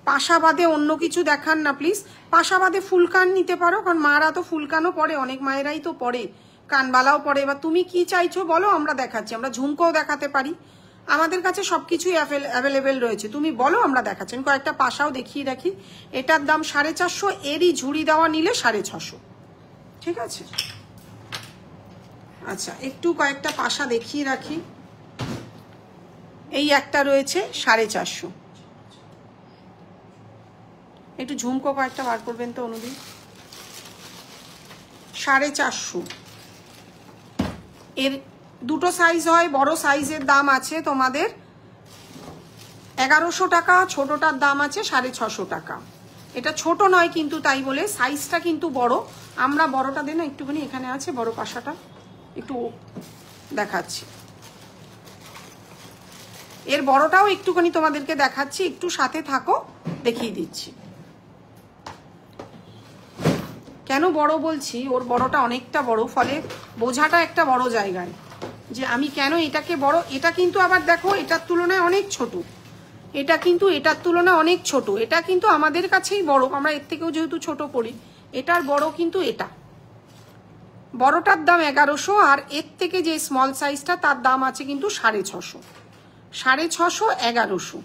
S1: পাশা বাদে অন্য কিছু দেখান না প্লিজ। পাশা বাদে ফুলকান নিতে পারো, কারণ মারা তো ফুলকানও পরে, অনেক মায়েরাই তো পরে, কানবালাও পরে। এবার তুমি কি চাইছো বলো, আমরা দেখাচ্ছি। আমরা ঝুমকোও দেখাতে পারি, আমাদের কাছে সবকিছুই অ্যাভেলেবেল রয়েছে। তুমি বলো, আমরা দেখাচ্ছি। কয়েকটা পাশাও দেখিয়ে রাখি। এটার দাম 450, এরই ঝুড়ি দেওয়া নিলে 650। ঠিক আছে, আচ্ছা একটু কয়েকটা পাশা দেখিয়ে রাখি। এই একটা রয়েছে 450। একটু ঝুমকো কয়েকটা বার করবেন তো অনুদি। 450। এর দুটো সাইজ হয়। বড় সাইজের দাম আছে তোমাদের 1100 টাকা, ছোটটার দাম আছে 650 টাকা। এটা ছোট নয় কিন্তু, তাই বলে সাইজটা কিন্তু বড়। আমরা বড়টা দেন না একটুখানি, এখানে আছে বড় পাশাটা, একটু দেখাচ্ছি। এর বড়টাও একটুখানি তোমাদেরকে দেখাচ্ছি, একটু সাথে থাকো, দেখিয়ে দিচ্ছি। কেন বড় বলছি, ওর বড়টা অনেকটা বড়, ফলে বোঝাটা একটা বড় জায়গায় যে আমি কেন এটাকে বড়। এটা কিন্তু আবার দেখো, এটার তুলনায় অনেক ছোট। এটা কিন্তু এটার তুলনায় অনেক ছোট। এটা কিন্তু আমাদের কাছেই বড়, আমরা এর থেকেও যেহেতু ছোট করি। এটার বড় কিন্তু এটা। বড়টার দাম 1100, আর এর থেকে যে স্মল সাইজটা তার দাম আছে কিন্তু 650। 650, 1100।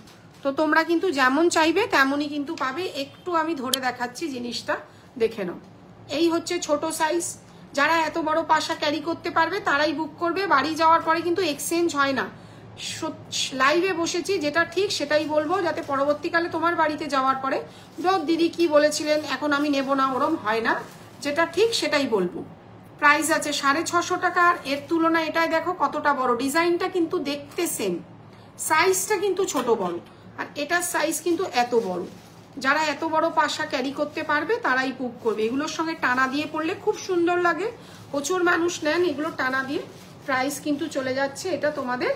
S1: তো তোমরা কিন্তু যেমন চাইবে তেমনই কিন্তু পাবে। একটু আমি ধরে দেখাচ্ছি, জিনিসটা দেখে নাও। এই হচ্ছে ছোট সাইজ। যারা এত বড় পাশা ক্যারি করতে পারবে তারাই বুক করবে। বাড়ি যাওয়ার পরে কিন্তু এক্সচেঞ্জ হয় না। লাইভে বসেছি, যেটা ঠিক সেটাই বলবো, যাতে পরবর্তীকালে তোমার বাড়িতে যাওয়ার পরে দিদি কি বলেছিলেন এখন আমি নেব না, ওরম হয় না। যেটা ঠিক সেটাই বলবো। প্রাইস আছে 650 টাকা। আর এর তুলনায় এটাই দেখো কতটা বড়। ডিজাইনটা কিন্তু দেখতে সেম, সাইজটা কিন্তু ছোট বড়। আর এটার সাইজ কিন্তু এত বড়। যারা এত বড় পাশা ক্যারি করতে পারবে তারাই বুক করবে। এগুলোর সঙ্গে টানা দিয়ে পড়লে খুব সুন্দর লাগে, প্রচুর মানুষ নেন এগুলো টানা দিয়ে। প্রাইস কিন্তু চলে যাচ্ছে এটা তোমাদের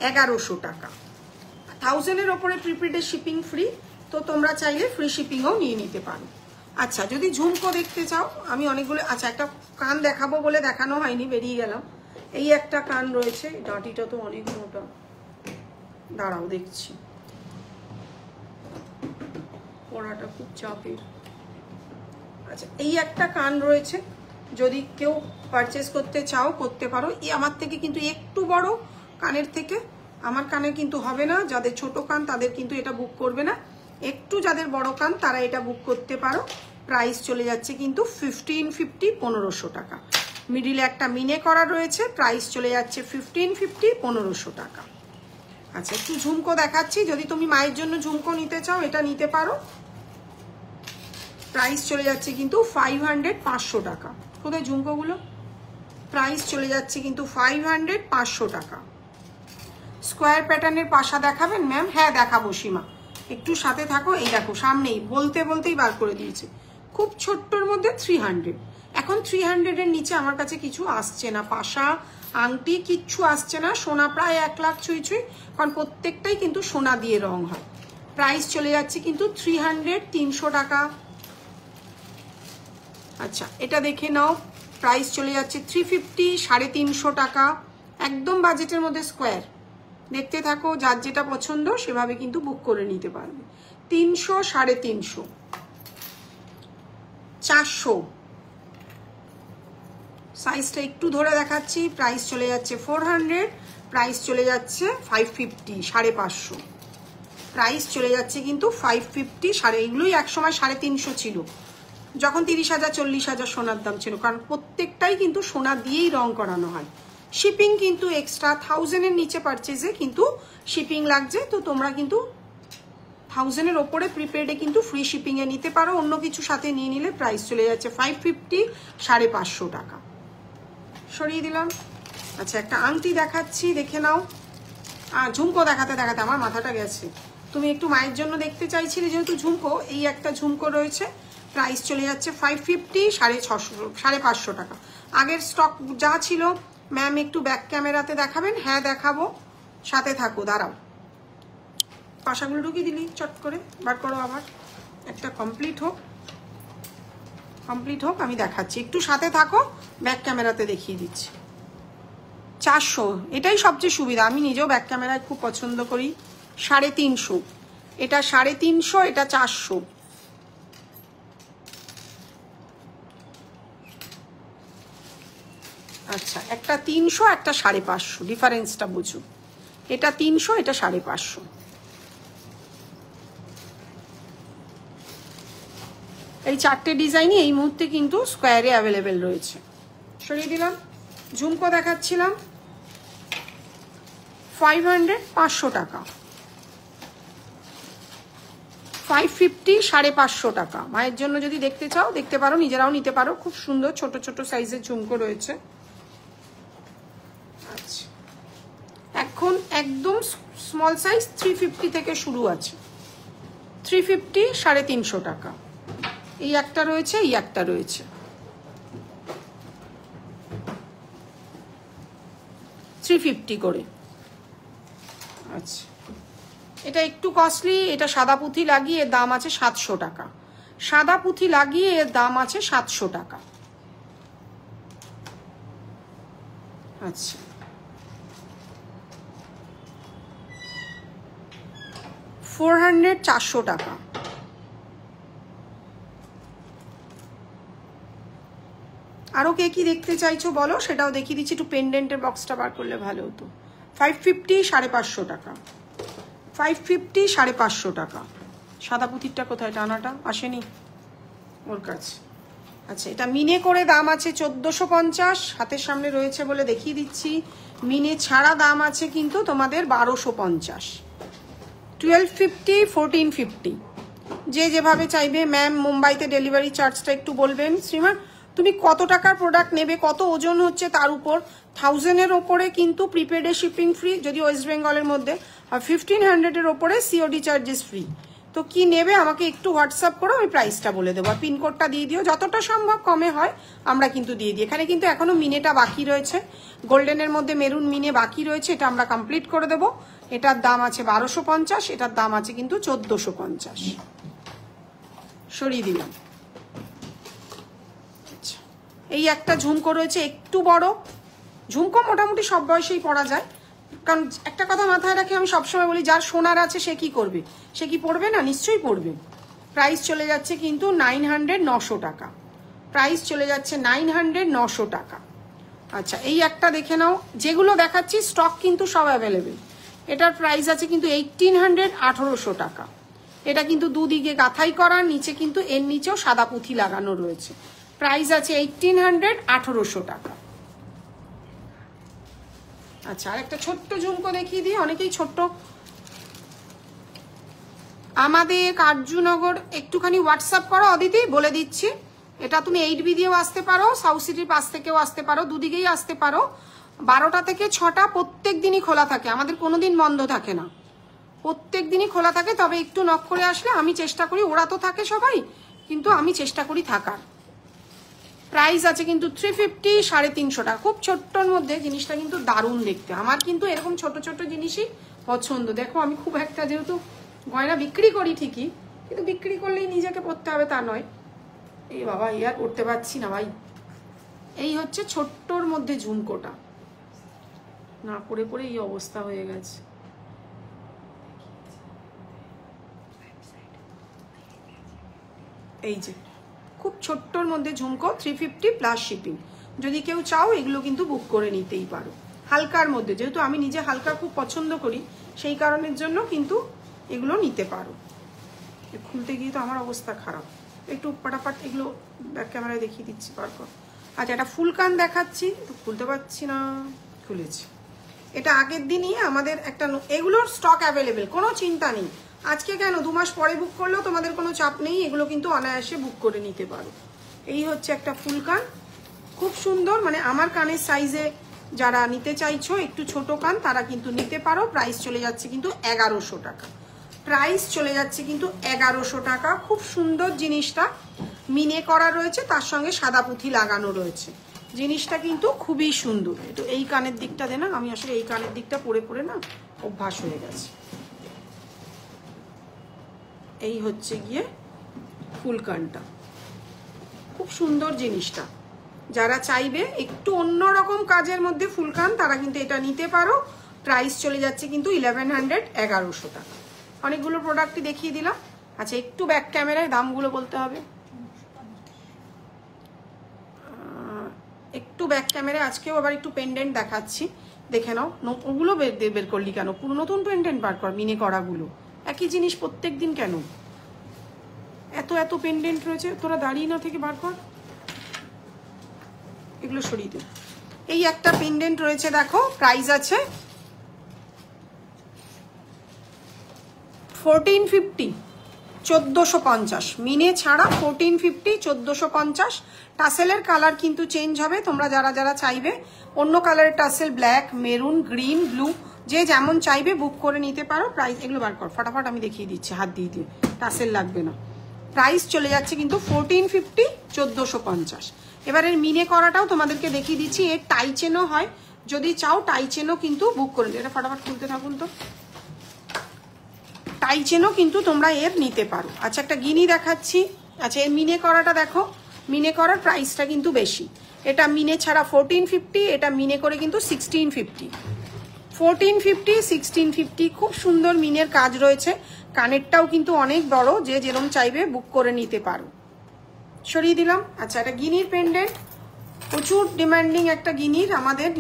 S1: 1100 টাকা। 1000-এর ওপরে প্রিপেডে শিপিং ফ্রি, তো তোমরা চাইলে ফ্রি শিপিংও নিয়ে নিতে পারো। আচ্ছা, যদি ঝুমকো দেখতে চাও, আমি অনেকগুলো, আচ্ছা একটা কান দেখাবো বলে দেখানো হয়নি, বেরিয়ে গেলাম। এই একটা কান রয়েছে, ডাঁটিটা তো অনেক মোটা, দাঁড়াও দেখছি, পড়াটা খুব চাপের। আচ্ছা, এই একটা কান রয়েছে, যদি কেউ পারচেস করতে চাও করতে পারো। এই আমার থেকে কিন্তু একটু বড় কানের থেকে, আমার কানে কিন্তু হবে না, যাদের ছোট কান তাদের কিন্তু এটা বুক করবে না, একটু যাদের বড় কান তারা এটা বুক করতে পারো। প্রাইস চলে যাচ্ছে কিন্তু 1550, 1500 টাকা। মিডিলে একটা মিনে করা রয়েছে, প্রাইস চলে যাচ্ছে 1550, 1500 টাকা। আচ্ছা, একটু ঝুমকো দেখাচ্ছি, যদি তুমি মায়ের জন্য ঝুমকো নিতে চাও এটা নিতে পারো। প্রাইস চলে যাচ্ছে কিন্তু 500, 500 টাকা। কোথায় ঝুমকোগুলো? প্রাইস চলে যাচ্ছে কিন্তু 500, 500 টাকা। স্কোয়ার প্যাটার্নের পাশা দেখাবেন ম্যাম? হ্যাঁ দেখাবো সীমা, একটু সাথে থাকো। এই দেখো সামনেই বলতে বলতেই বার করে দিয়েছে, খুব ছোট্টর মধ্যে 300। এখন 300-এর নিচে আমার কাছে কিছু আসছে না, পাশা আংটি কিচ্ছু আসছে না। সোনা প্রায় 1 লাখ ছুঁই ছুঁই, কারণ প্রত্যেকটাই কিন্তু সোনা দিয়ে রং হয়। প্রাইস চলে যাচ্ছে কিন্তু 300, 300 টাকা। আচ্ছা, এটা দেখে নাও, প্রাইস চলে যাচ্ছে 350, 350 টাকা। একদম বাজেটের মধ্যে স্কোয়ার। দেখতে থাকো, যার যেটা পছন্দ সেভাবে কিন্তু বুক করে নিতে পারবে। 300, 350, 400। সাইজটা একটু ধরে দেখাচ্ছি, প্রাইস চলে যাচ্ছে 400, প্রাইস চলে যাচ্ছে 550, 550। প্রাইস চলে যাচ্ছে কিন্তু 550, এগুলোই একসময় 350 ছিল, যখন 30,000, 40,000 সোনার দাম ছিল, কারণ প্রত্যেকটাই কিন্তু সোনা দিয়েই রং করানো হয়। শিপিং কিন্তু এক্সট্রা, 1000-এর নিচে পারচেজে কিন্তু শিপিং লাগছে, তো তোমরা কিন্তু 1000-এর ওপরে প্রিপেডে কিন্তু ফ্রি শিপিংয়ে নিতে পারো। অন্য কিছু সাথে নিয়ে নিলে প্রাইস চলে যাচ্ছে 550, 550 টাকা। সরিয়ে দিলাম। আচ্ছা, একটা আংটি দেখাচ্ছি, দেখে নাও। ঝুমকো দেখাতে দেখাতে আমার মাথাটা গেছে। তুমি একটু মায়ের জন্য দেখতে চাইছিলে যেহেতু ঝুমকো, এই একটা ঝুমকো রয়েছে, প্রাইস চলে যাচ্ছে 550, 650, 550 টাকা। আগের স্টক যা ছিল ম্যাম একটু ব্যাক ক্যামেরাতে দেখাবেন? হ্যাঁ দেখাবো, সাথে থাকো, দাঁড়াও। পাশাগুলো ঢুকিয়ে দিলি চট করে, বার করো আবার, একটা কমপ্লিট হোক, আমি দেখাচ্ছি, একটু সাথে থাকো, ব্যাক ক্যামেরাতে দেখিয়ে দিচ্ছি। 400, এটাই সবচেয়ে সুবিধা, আমি নিজেও ব্যাক ক্যামেরায় খুব পছন্দ করি। 350, এটা 350, এটা 400। আচ্ছা, একটা 300, একটা 550, ডিফারেন্সটা বুঝো। এটা 300, এটা 550। এই 4টে ডিজাইনই এই মুহূর্তে কিন্তু স্কোয়ারে অ্যাভেলেবেল রয়েছে। সরিয়ে দিলাম। ঝুমকো দেখাচ্ছিলাম 500, 500 টাকা। 550, 550 টাকা। মায়ের জন্য যদি দেখতে চাও দেখতে পারো, নিজেরাও নিতে পারো, খুব সুন্দর ছোট ছোট সাইজের ঝুমকো রয়েছে। আচ্ছা, এখন একদম স্মল সাইজ 350 থেকে শুরু আছে, 350, 350 টাকা। এই একটা রয়েছে, এই একটা রয়েছে, 350 করে। আচ্ছা, এটা একটু কস্টলি, এটা সাদা পুঁথি লাগিয়ে এর দাম আছে 700 টাকা। সাদা পুঁথি লাগিয়ে এর দাম আছে 700 টাকা। আচ্ছা, 400, 400 টাকা। আরো কে কি দেখতে চাইছো বলো, সেটাও দেখিয়ে দিচ্ছি। একটু পেন্ডেন্টের বক্সটা বার করলে ভালো হতো। 550, 550 টাকা। 550, 550 টাকা। সাদা পুঁথিরটা কোথায়? টানাটা আসেনি ওর কাছে। আচ্ছা, এটা মিনে করে দাম আছে 1450, হাতের সামনে রয়েছে বলে দেখিয়ে দিচ্ছি। মিনে ছাড়া দাম আছে কিন্তু তোমাদের 1250। 1250, 1450, যে যেভাবে চাইবে। ম্যাম, মুম্বাইতে ডেলিভারি চার্জটা একটু বলবেন। শ্রীমান, তুমি কত টাকার প্রোডাক্ট নেবে, কত ওজন হচ্ছে তার উপর। 1000-এর ওপরে কিন্তু প্রিপেডে শিপিং ফ্রি, যদি ওয়েস্ট বেঙ্গলের মধ্যে, আর 1500-এর ওপরে সিওডি চার্জেস ফ্রি। তো তো কি নেবে আমাকে একটু হোয়াটসঅ্যাপ করো, আমি প্রাইসটা বলে দেবো। আর পিনকোডটা দিয়ে দিও, যতটা সম্ভব কমে হয় আমরা কিন্তু দিয়ে দিই। এখানে কিন্তু এখনো মিনেটা বাকি রয়েছে, গোল্ডেনের মধ্যে মেরুন মিনে বাকি রয়েছে, এটা আমরা কমপ্লিট করে দেবো। এটার দাম আছে 1250, এটার দাম আছে কিন্তু 1450। সরিয়ে দিলাম। আচ্ছা, এই একটা ঝুমকো রয়েছে একটু বড়। ঝুমকো মোটামুটি সব বয়সেই পরা যায়, কারণ একটা কথা মাথায় রাখি, আমি সবসময় বলি যার সোনার আছে সে কি করবে, সে কি পড়বে না? নিশ্চয়ই পড়বে। প্রাইস চলে যাচ্ছে কিন্তু 900, 900 টাকা। প্রাইস চলে যাচ্ছে 900, 900 টাকা। আচ্ছা, এই একটা দেখে নাও, যেগুলো দেখাচ্ছি স্টক কিন্তু সব অ্যাভেলেবেল। এটার প্রাইস আছে কিন্তু 1800, 1800 টাকা। এটা কিন্তু দুদিকে গাঁথাই করা, নিচে কিন্তু এর নিচেও সাদা পুঁথি লাগানো রয়েছে। প্রাইস আছে 1800, 1800 টাকা। আচ্ছা, আর একটা ছোট্ট ঝুমকো দেখিয়ে দিই, অনেকেই ছোট্ট। আমাদের কার্জুনগর একটুখানি হোয়াটসঅ্যাপ করো অদিতি, বলে দিচ্ছি। এটা তুমি 8B দিয়েও আসতে পারো, সাউথ সিটির পাশ থেকেও আসতে পারো, দুদিকেই আসতে পারো। 12টা থেকে 6টা প্রত্যেক দিনই খোলা থাকে, আমাদের কোনোদিন বন্ধ থাকে না, প্রত্যেক দিনই খোলা থাকে। তবে একটু নক করে আসলে আমি চেষ্টা করি, ওরা তো থাকে সবাই, কিন্তু আমি চেষ্টা করি থাকার। প্রাইস আছে কিন্তু 350, 350 টাকা। খুব ছোট্টর মধ্যে জিনিসটা কিন্তু দারুণ দেখতে। আমার কিন্তু এরকম ছোট ছোট জিনিসই পছন্দ। দেখো আমি খুব একটা, যেহেতু গয়না বিক্রি করি ঠিকই, কিন্তু বিক্রি করলেই নিজেকে পরতে হবে তা নয়। এই বাবা, এই আর করতে পারছি না ভাই। এই হচ্ছে ছোট্টর মধ্যে ঝুমকোটা, না পরে পরে এই অবস্থা হয়ে গেছে। এই যে খুব ছোট্টর মধ্যে ঝুমকো, 350 প্লাস শিপিং। যদি কেউ চাও এগুলো কিন্তু বুক করে নিতেই পারো। হালকার মধ্যে, যেহেতু আমি নিজে হালকা খুব পছন্দ করি, সেই কারণের জন্য কিন্তু এগুলো নিতে পারো। খুলতে গিয়ে তো আমার অবস্থা খারাপ, একটু পাটাপাট এগুলো ব্যাক ক্যামেরায় দেখিয়ে দিচ্ছি পারপর। আচ্ছা, এটা ফুল কান দেখাচ্ছি, তো খুলতে পারছি না, খুলেছি। এটা আগের দিনই আমাদের একটা, এগুলোর স্টক অ্যাভেলেবেল, কোনো চিন্তা নেই। আজকে কেন, 2 মাস পরে বুক করলেও তোমাদের কোনো চাপ নেই, এগুলো কিন্তু অনায়াসে বুক করে নিতে পারো। এই হচ্ছে একটা ফুল কান, খুব সুন্দর, মানে আমার কানের সাইজে যারা নিতে চাইছো একটু ছোট কান, তারা কিন্তু নিতে পারো। প্রাইস চলে যাচ্ছে কিন্তু 1100 টাকা। প্রাইস চলে যাচ্ছে কিন্তু 1100 টাকা। খুব সুন্দর জিনিসটা, মিনে করা রয়েছে, তার সঙ্গে সাদা পুঁথি লাগানো রয়েছে। জিনিসটা কিন্তু খুবই সুন্দর। একটু এই কানের দিকটা দে না, আমি আসলে এই কানের দিকটা পরে পরে না অভ্যাস হয়ে গেছে। এই হচ্ছে গিয়ে ফুল কানটা, খুব সুন্দর জিনিসটা। যারা চাইবে একটু অন্যরকম কাজের মধ্যে ফুল কান, তারা কিন্তু এটা নিতে পারো। প্রাইস চলে যাচ্ছে কিন্তু 1100, 1100 টাকা। অনেকগুলো প্রোডাক্টই দেখিয়ে দিলাম। আচ্ছা, একটু ব্যাক ক্যামেরায় দামগুলো বলতে হবে, একটু ব্যাক ক্যামেরায়। আজকেও আবার একটু পেন্ডেন্ট দেখাচ্ছি, দেখে নাও। ওগুলো বের করলি কেন? পুরো নতুন পেন্ডেন্ট বার কর, মিনে করাগুলো। একই জিনিস প্রত্যেক দিন কেন? এত এত পেন্ডেন্ট রয়েছে, তোরা দাঁড়িয়ে না থেকে বার কর, এগুলো সরিয়ে দে। এই একটা পেন্ডেন্ট রয়েছে, দেখো, প্রাইস আছে 1450, 1450 মিনে ছাড়া 1450, 1450। টাসেলের কালার কিন্তু চেঞ্জ হবে, তোমরা যারা যারা চাইবে অন্য কালারের tassel, black, maroon, green, blue, যে যেমন চাইবে বুক করে নিতে পারো। প্রাইস এগুলো বার কর ফটাফট, আমি দেখিয়ে দিচ্ছি হাত দিয়ে দিয়ে, টাসেল লাগবে না। প্রাইস চলে যাচ্ছে কিন্তু 1450, 1450। এবারের মিনে করাটাও তোমাদেরকে দেখিয়ে দিচ্ছি। এর টাই চেনও হয়, যদি চাও টাই চেনও কিন্তু বুক করে দিও। এটা ফটাফট খুলতে থাকুন তো। টাই চেনও কিন্তু তোমরা এর নিতে পারো। আচ্ছা, একটা গিনি দেখাচ্ছি। আচ্ছা, এর মিনে করাটা দেখো, মিনে করার প্রাইসটা কিন্তু বেশি। এটা মিনে ছাড়া 1450, এটা মিনে করে কিন্তু 1650। 1450, 1650। খুব সুন্দর মিনের কাজ রয়েছে, কানেরটাও কিন্তু অনেক বড়, যে যেরকম চাইবে বুক করে নিতে পারো। সরিয়ে দিলাম। আচ্ছা, এটা গিনির পেন্ডেন্ট, প্রচুর ডিমান্ডিং একটা গিনির আমাদের।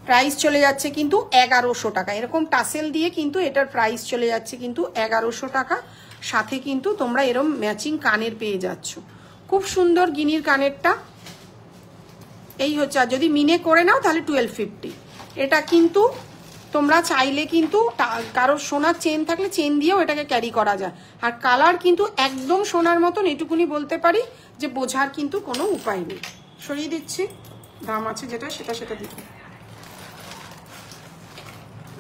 S1: প্রাইস চলে যাচ্ছে কিন্তু 1100 টাকা। এরকম টাসেল দিয়ে কিন্তু এটার প্রাইস চলে যাচ্ছে কিন্তু 1100 টাকা। সাথে কিন্তু তোমরা এরকম ম্যাচিং কানের পেয়ে যাচ্ছ। খুব সুন্দর গিনির কানেরটা। এই হচ্ছে, আর যদি মিনে করে নাও তাহলে 1250। এটা কিন্তু তোমরা চাইলে কিন্তু কারোর সোনার চেন থাকলে চেন দিয়েও এটাকে ক্যারি করা যায়। আর কালার কিন্তু একদম সোনার মতন, এটুকুনি বলতে পারি, যে বোঝার কিন্তু কোনো উপায় নেই। সরিয়ে দিচ্ছি, দাম আছে যেটা সেটা দিতে।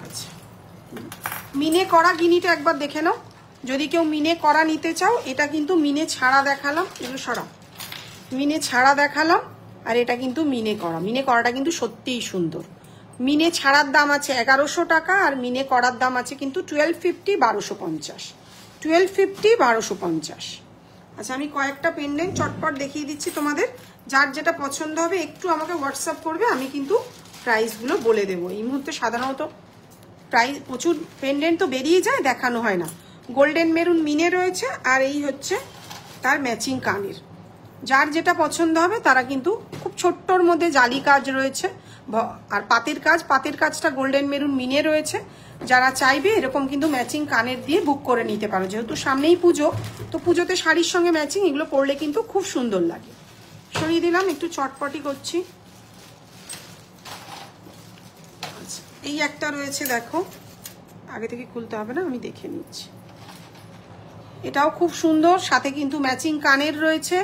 S1: আচ্ছা, মিনে করা গিনিটা একবার দেখে নাও। যদি কেউ মিনে করা নিতে চাও, এটা কিন্তু মিনে ছাড়া দেখালাম, এগুলো সরা মিনে ছাড়া দেখালাম, আর এটা কিন্তু মিনে করা। মিনে করাটা কিন্তু সত্যিই সুন্দর। মিনে ছাড়ার দাম আছে 1100 টাকা, আর মিনে করার দাম আছে কিন্তু 1250, 1250, 1250, 1250। আচ্ছা, আমি কয়েকটা পেন্ডেন্ট চটপট দেখিয়ে দিচ্ছি তোমাদের। যার যেটা পছন্দ হবে একটু আমাকে হোয়াটসঅ্যাপ করবে, আমি কিন্তু প্রাইসগুলো বলে দেবো। এই মুহূর্তে সাধারণত প্রাইস প্রচুর পেন্ডেন্ট তো বেরিয়ে যায়, দেখানো হয় না। গোল্ডেন মেরুন মিনে রয়েছে, আর এই হচ্ছে তার ম্যাচিং কানের। যার যেটা পছন্দ হবে তারা কিন্তু খুব ছোট্টর মধ্যে জালি কাজ রয়েছে, আর পাতের কাজটা গোল্ডেন মেরুন মিনে রয়েছে। যারা চাইবে এরকম কিন্তু ম্যাচিং কানের দিয়ে বুক করে নিতে পারো। যেহেতু সামনেই পুজো, তো পুজোতে শাড়ির সঙ্গে ম্যাচিং এগুলো পরলে কিন্তু খুব সুন্দর লাগে। সরিয়ে দিলাম, একটু চটপটি করছি। আচ্ছা, এই একটা রয়েছে দেখো, আগে থেকে খুলতে হবে না, আমি দেখে নিচ্ছি। এটাও খুব সুন্দর, সাথে কিন্তু ম্যাচিং কানের রয়েছে।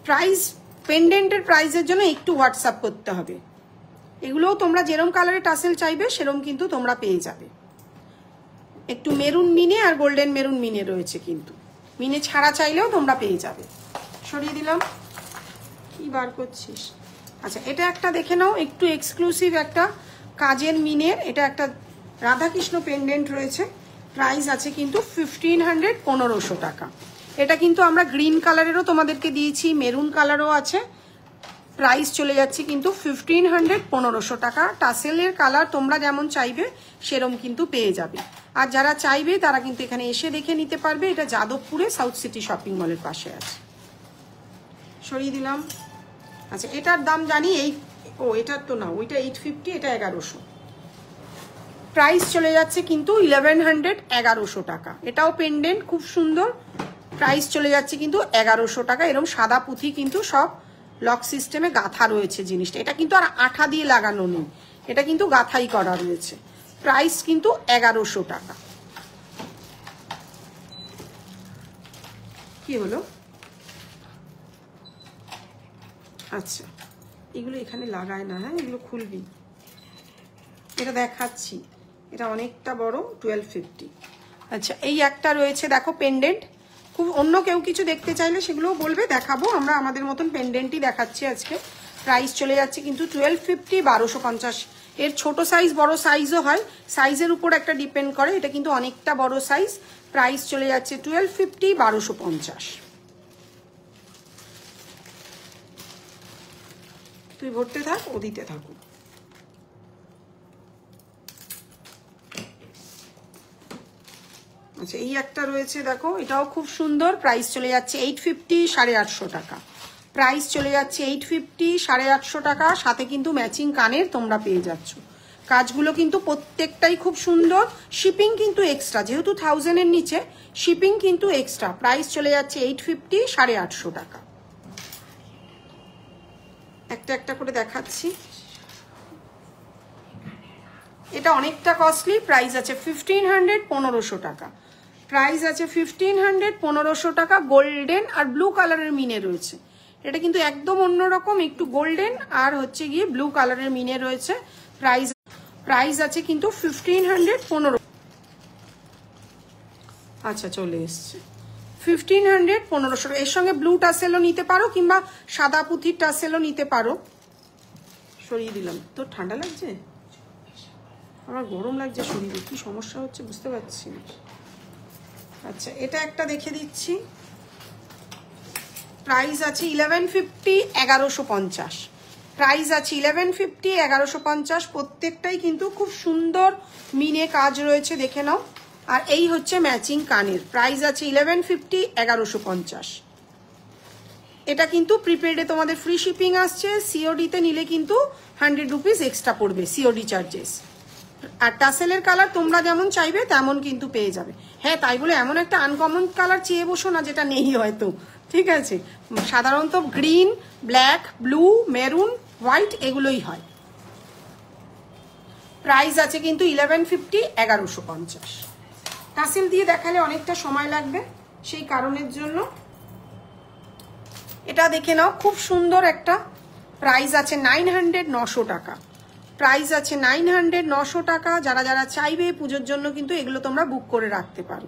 S1: প্রাইস, পেন্ডেন্টের প্রাইসের জন্য একটু হোয়াটসঅ্যাপ করতে হবে। এগুলোও তোমরা যেরকম কালারের টাসেল চাইবে সেরকম কিন্তু তোমরা পেয়ে যাবে। একটু মেরুন মিনে আর গোল্ডেন মেরুন মিনে রয়েছে, কিন্তু মিনে ছাড়া চাইলেও তোমরা পেয়ে যাবে। সরিয়ে দিলাম, কি বার করছিস? আচ্ছা, এটা একটা দেখে নাও, একটু এক্সক্লুসিভ একটা কাজের মিনের। এটা একটা রাধাকৃষ্ণ পেন্ডেন্ট রয়েছে। প্রাইস আছে কিন্তু 1500, 1500 টাকা। এটা কিন্তু আমরা গ্রিন কালারেরও তোমাদেরকে দিয়েছি, মেরুন কালারও আছে। প্রাইস চলে যাচ্ছে কিন্তু 1500, 1500 টাকা। টাসেলের কালার তোমরা যেমন চাইবে সেরকম কিন্তু পেয়ে যাবে। আর যারা চাইবে তারা কিন্তু এখানে এসে দেখে নিতে পারবে। এটা যাদবপুরে সাউথ সিটি শপিং মলের পাশে আছে। সরিয়ে দিলাম। আচ্ছা, এটার দাম জানি, এটার তো না, ওইটা 850, এটা 1100। প্রাইস চলে যাচ্ছে কিন্তু 1100, 1100 টাকা। এটাও পেন্ডেন্ট, খুব সুন্দর। প্রাইস চলে যাচ্ছে কিন্তু 1100 টাকা। এরকম সাদা পুঁথি কিন্তু সব লক সিস্টেমে গাঁথা রয়েছে জিনিসটা। এটা কিন্তু আর আঠা দিয়ে লাগানো নেই, এটা কিন্তু গাঁথাই করা রয়েছে। প্রাইস কিন্তু 1100 টাকা। কি হলো? আচ্ছা, এগুলো এখানে লাগায় না, হ্যাঁ এগুলো খুলবি। এটা দেখাচ্ছি, এটা অনেকটা বড়, 1250। আচ্ছা, এই একটা রয়েছে দেখো পেন্ডেন্ট। খুব অন্য কেউ কিছু দেখতে চাইলে সেগুলোও বলবে, দেখাবো। আমরা আমাদের মতন পেন্ডেন্টই দেখাচ্ছি আজকে। প্রাইস চলে যাচ্ছে কিন্তু 1250, 1250। এর ছোট সাইজ, বড় সাইজও হয়, সাইজের উপর একটা ডিপেন্ড করে। এটা কিন্তু অনেকটা বড় সাইজ। প্রাইস চলে যাচ্ছে 1250, 1250। তুই ভরতে থাক, ও দিতে থাকুক। আচ্ছা, এই একটা রয়েছে দেখো, এটাও খুব সুন্দর। প্রাইস চলে যাচ্ছে 850, 850 টাকা। প্রাইস চলে যাচ্ছে 850, 850 টাকা। সাথে কিন্তু ম্যাচিং কানের তোমরা পেয়ে যাচ্ছ। কাজগুলো কিন্তু প্রত্যেকটাই খুব সুন্দর। শিপিং কিন্তু এক্সট্রা, যেহেতু 1000-এর নিচে, শিপিং কিন্তু এক্সট্রা। প্রাইস চলে যাচ্ছে 850, 850 টাকা। একটা একটা করে দেখাচ্ছি। এটা অনেকটা কস্টলি। প্রাইস আছে 1500, 1500 টাকা। প্রাইস আছে 1500, 1500 টাকা। গোল্ডেন আর ব্লু কালারের মিনে রয়েছে। এটা কিন্তু একদম অন্যরকম, একটু গোল্ডেন আর হচ্ছে গিয়ে ব্লু কালারের মিনে রয়েছে। প্রাইস আছে কিন্তু 1500, 1500। আচ্ছা, চলে এসছে 1500, 1500। এর সঙ্গে ব্লু টাসেলও নিতে পারো, কিংবা সাদা পুঁথির টাসেলও নিতে পারো। সরিয়ে দিলাম। তোর ঠান্ডা লাগছে? আমার গরম লাগছে শরীরে, কি সমস্যা হচ্ছে বুঝতে পারছি না। আচ্ছা, এটা একটা দেখে দিচ্ছি। প্রাইস আছে 1150, 1150। প্রাইস আছে 1150, 1150। প্রত্যেকটাই কিন্তু খুব সুন্দর মিনে কাজ রয়েছে, দেখে নাও। আর এই হচ্ছে ম্যাচিং কানের। প্রাইস আছে 1150, 1150। এটা কিন্তু প্রিপেডে তোমাদের ফ্রি শিপিং আসছে। সিওডিতে নিলে কিন্তু 100 রুপিস এক্সট্রা পড়বে সিওডি চার্জেস। আর টাসেলের কালার তোমরা যেমন চাইবে তেমন কিন্তু পেয়ে যাবে। হ্যাঁ, তাই বলে এমন একটা আনকমন কালার চেয়ে বসো না যেটা নেই হয়তো, ঠিক আছে? সাধারণত green, black, blue, maroon, white এগুলোই হয়। প্রাইস আছে কিন্তু 1150, 1150। টাসেল দিয়ে দেখালে অনেকটা সময় লাগবে, সেই কারণের জন্য। এটা দেখে নাও, খুব সুন্দর একটা। প্রাইস আছে 900, 900 টাকা। প্রাইস আছে 900, 900 টাকা। যারা যারা চাইবে পুজোর জন্য কিন্তু এগুলো তোমরা বুক করে রাখতে পারো।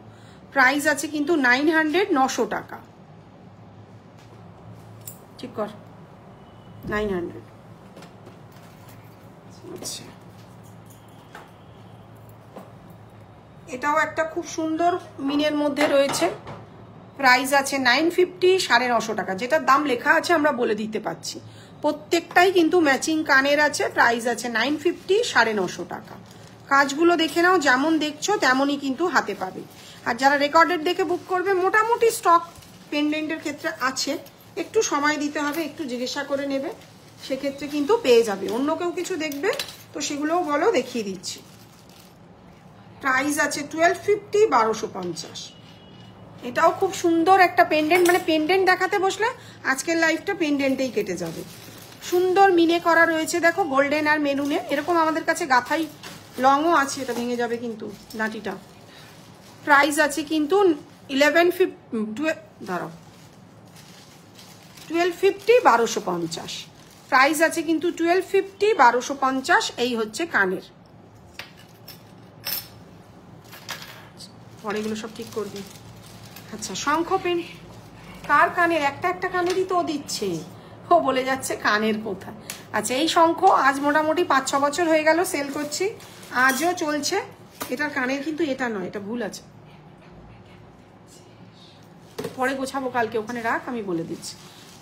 S1: প্রাইস আছে কিন্তু 900, 900 টাকা। ঠিক কর 900। আচ্ছা, এটাও একটা খুব সুন্দর মিনের মধ্যে রয়েছে। প্রাইস আছে 950, 950 টাকা। যেটা দাম লেখা আছে আমরা বলে দিতে পারছি। প্রত্যেকটাই কিন্তু ম্যাচিং কানের আছে। প্রাইস আছে 950, 950 টাকা। কাজগুলো দেখে নাও, যেমন দেখছো তেমনই কিন্তু হাতে পাবে। আর যারা রেকর্ডেড দেখে বুক করবে, মোটামুটি স্টক পেন্ডেন্টের ক্ষেত্রে আছে, একটু সময় দিতে হবে, একটু জিজ্ঞাসা করে নেবে, সেক্ষেত্রে কিন্তু পেয়ে যাবে। অন্য কেউ কিছু দেখবে তো সেগুলোও বলো, দেখিয়ে দিচ্ছি। প্রাইস আছে 1250, 1250। এটাও খুব সুন্দর একটা পেন্ডেন্ট, মানে পেন্ডেন্ট দেখাতে বসলে আজকের লাইফটা পেন্ডেন্টেই কেটে যাবে। সুন্দর মিনে করা রয়েছে দেখো, গোল্ডেন আর মেরুনে। এরকম আমাদের কাছে গাথাই লংও আছে, এটা ভেঙে যাবে কিন্তু নাটিটা। প্রাইস আছে কিন্তু 1250, 1250। প্রাইস আছে কিন্তু 1250, 1250। এই হচ্ছে কানের। পরে এগুলো সব ঠিক করবি। আচ্ছা, শঙ্খ পেন কার কানের? একটা একটা কানেরই তো দিচ্ছে, ও বলে যাচ্ছে কানের কোথায়। আচ্ছা, এই শঙ্খ আজ মোটামুটি 5-6 বছর হয়ে গেল সেল করছি, আজও চলছে। এটার কানের কিন্তু এটা নয়, এটা ভুল আছে, পরে গোছাবো কালকে, ওখানে রাখ, আমি বলে দিচ্ছি।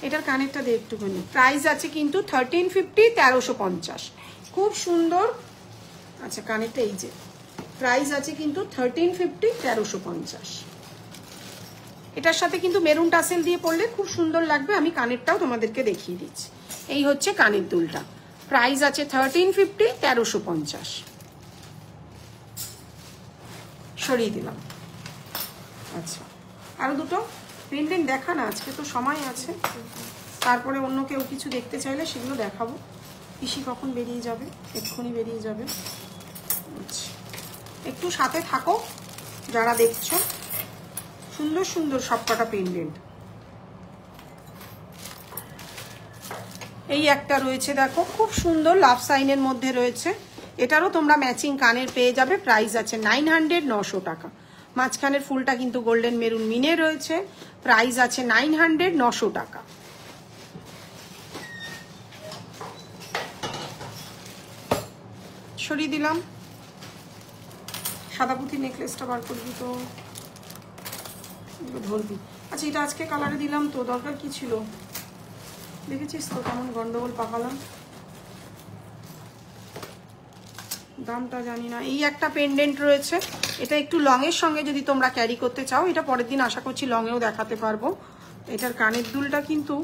S1: এটার কানেরটা দিয়ে একটুখানি। প্রাইস আছে কিন্তু 1350, 1350। খুব সুন্দর। আচ্ছা, কানেরটা এই যে, প্রাইস আছে কিন্তু 1350, 1350। এটার সাথে কিন্তু মেরুন টাসেল দিয়ে পরলে খুব সুন্দর লাগবে। আমি কানেরটাও তোমাদেরকে দেখিয়ে দিচ্ছি। এই হচ্ছে কানের দুলটা। প্রাইস আছে 1350, 1350। সরিয়ে দিলাম। আচ্ছা, আরো দুটো পেন্ডেন্ট দেখা না, আজকে তো সময় আছে। তারপরে অন্য কেউ কিছু দেখতে চাইলে সেগুলো দেখাবো। পিসি কখন বেরিয়ে যাবে? এক্ষুনি বেরিয়ে যাবে। আচ্ছা, একটু সাথে থাকো যারা দেখছো। সুন্দর সুন্দর সবকটা পেন্ডেন্ট। এই একটা রয়েছে দেখো, খুব সুন্দর লাভ সাইনের মধ্যে রয়েছে। এটারও তোমরা ম্যাচিং কানের পেয়ে যাবে। প্রাইস আছে 900, 900 টাকা। মাঝখানের ফুলটা কিন্তু গোল্ডেন মেরুন মিনে রয়েছে। প্রাইস আছে 900, 900 টাকা। সরিয়ে দিলাম। সাদা পুঁথি নেকলেসটা বার করবি তো, ধরবি। আচ্ছা, এটা আজকে কালারে দিলাম তো, দরকার কি ছিল? দেখেছিস তো কেমন গন্ডগোল পাকালাম। দামটা জানি না। এই একটা পেন্ডেন্ট রয়েছে, এটা একটু লংয়ের সঙ্গে যদি তোমরা ক্যারি করতে চাও, এটা পরের দিন আশা করছি লংয়েও দেখাতে পারবো। এটার কানের দুলটা কিন্তু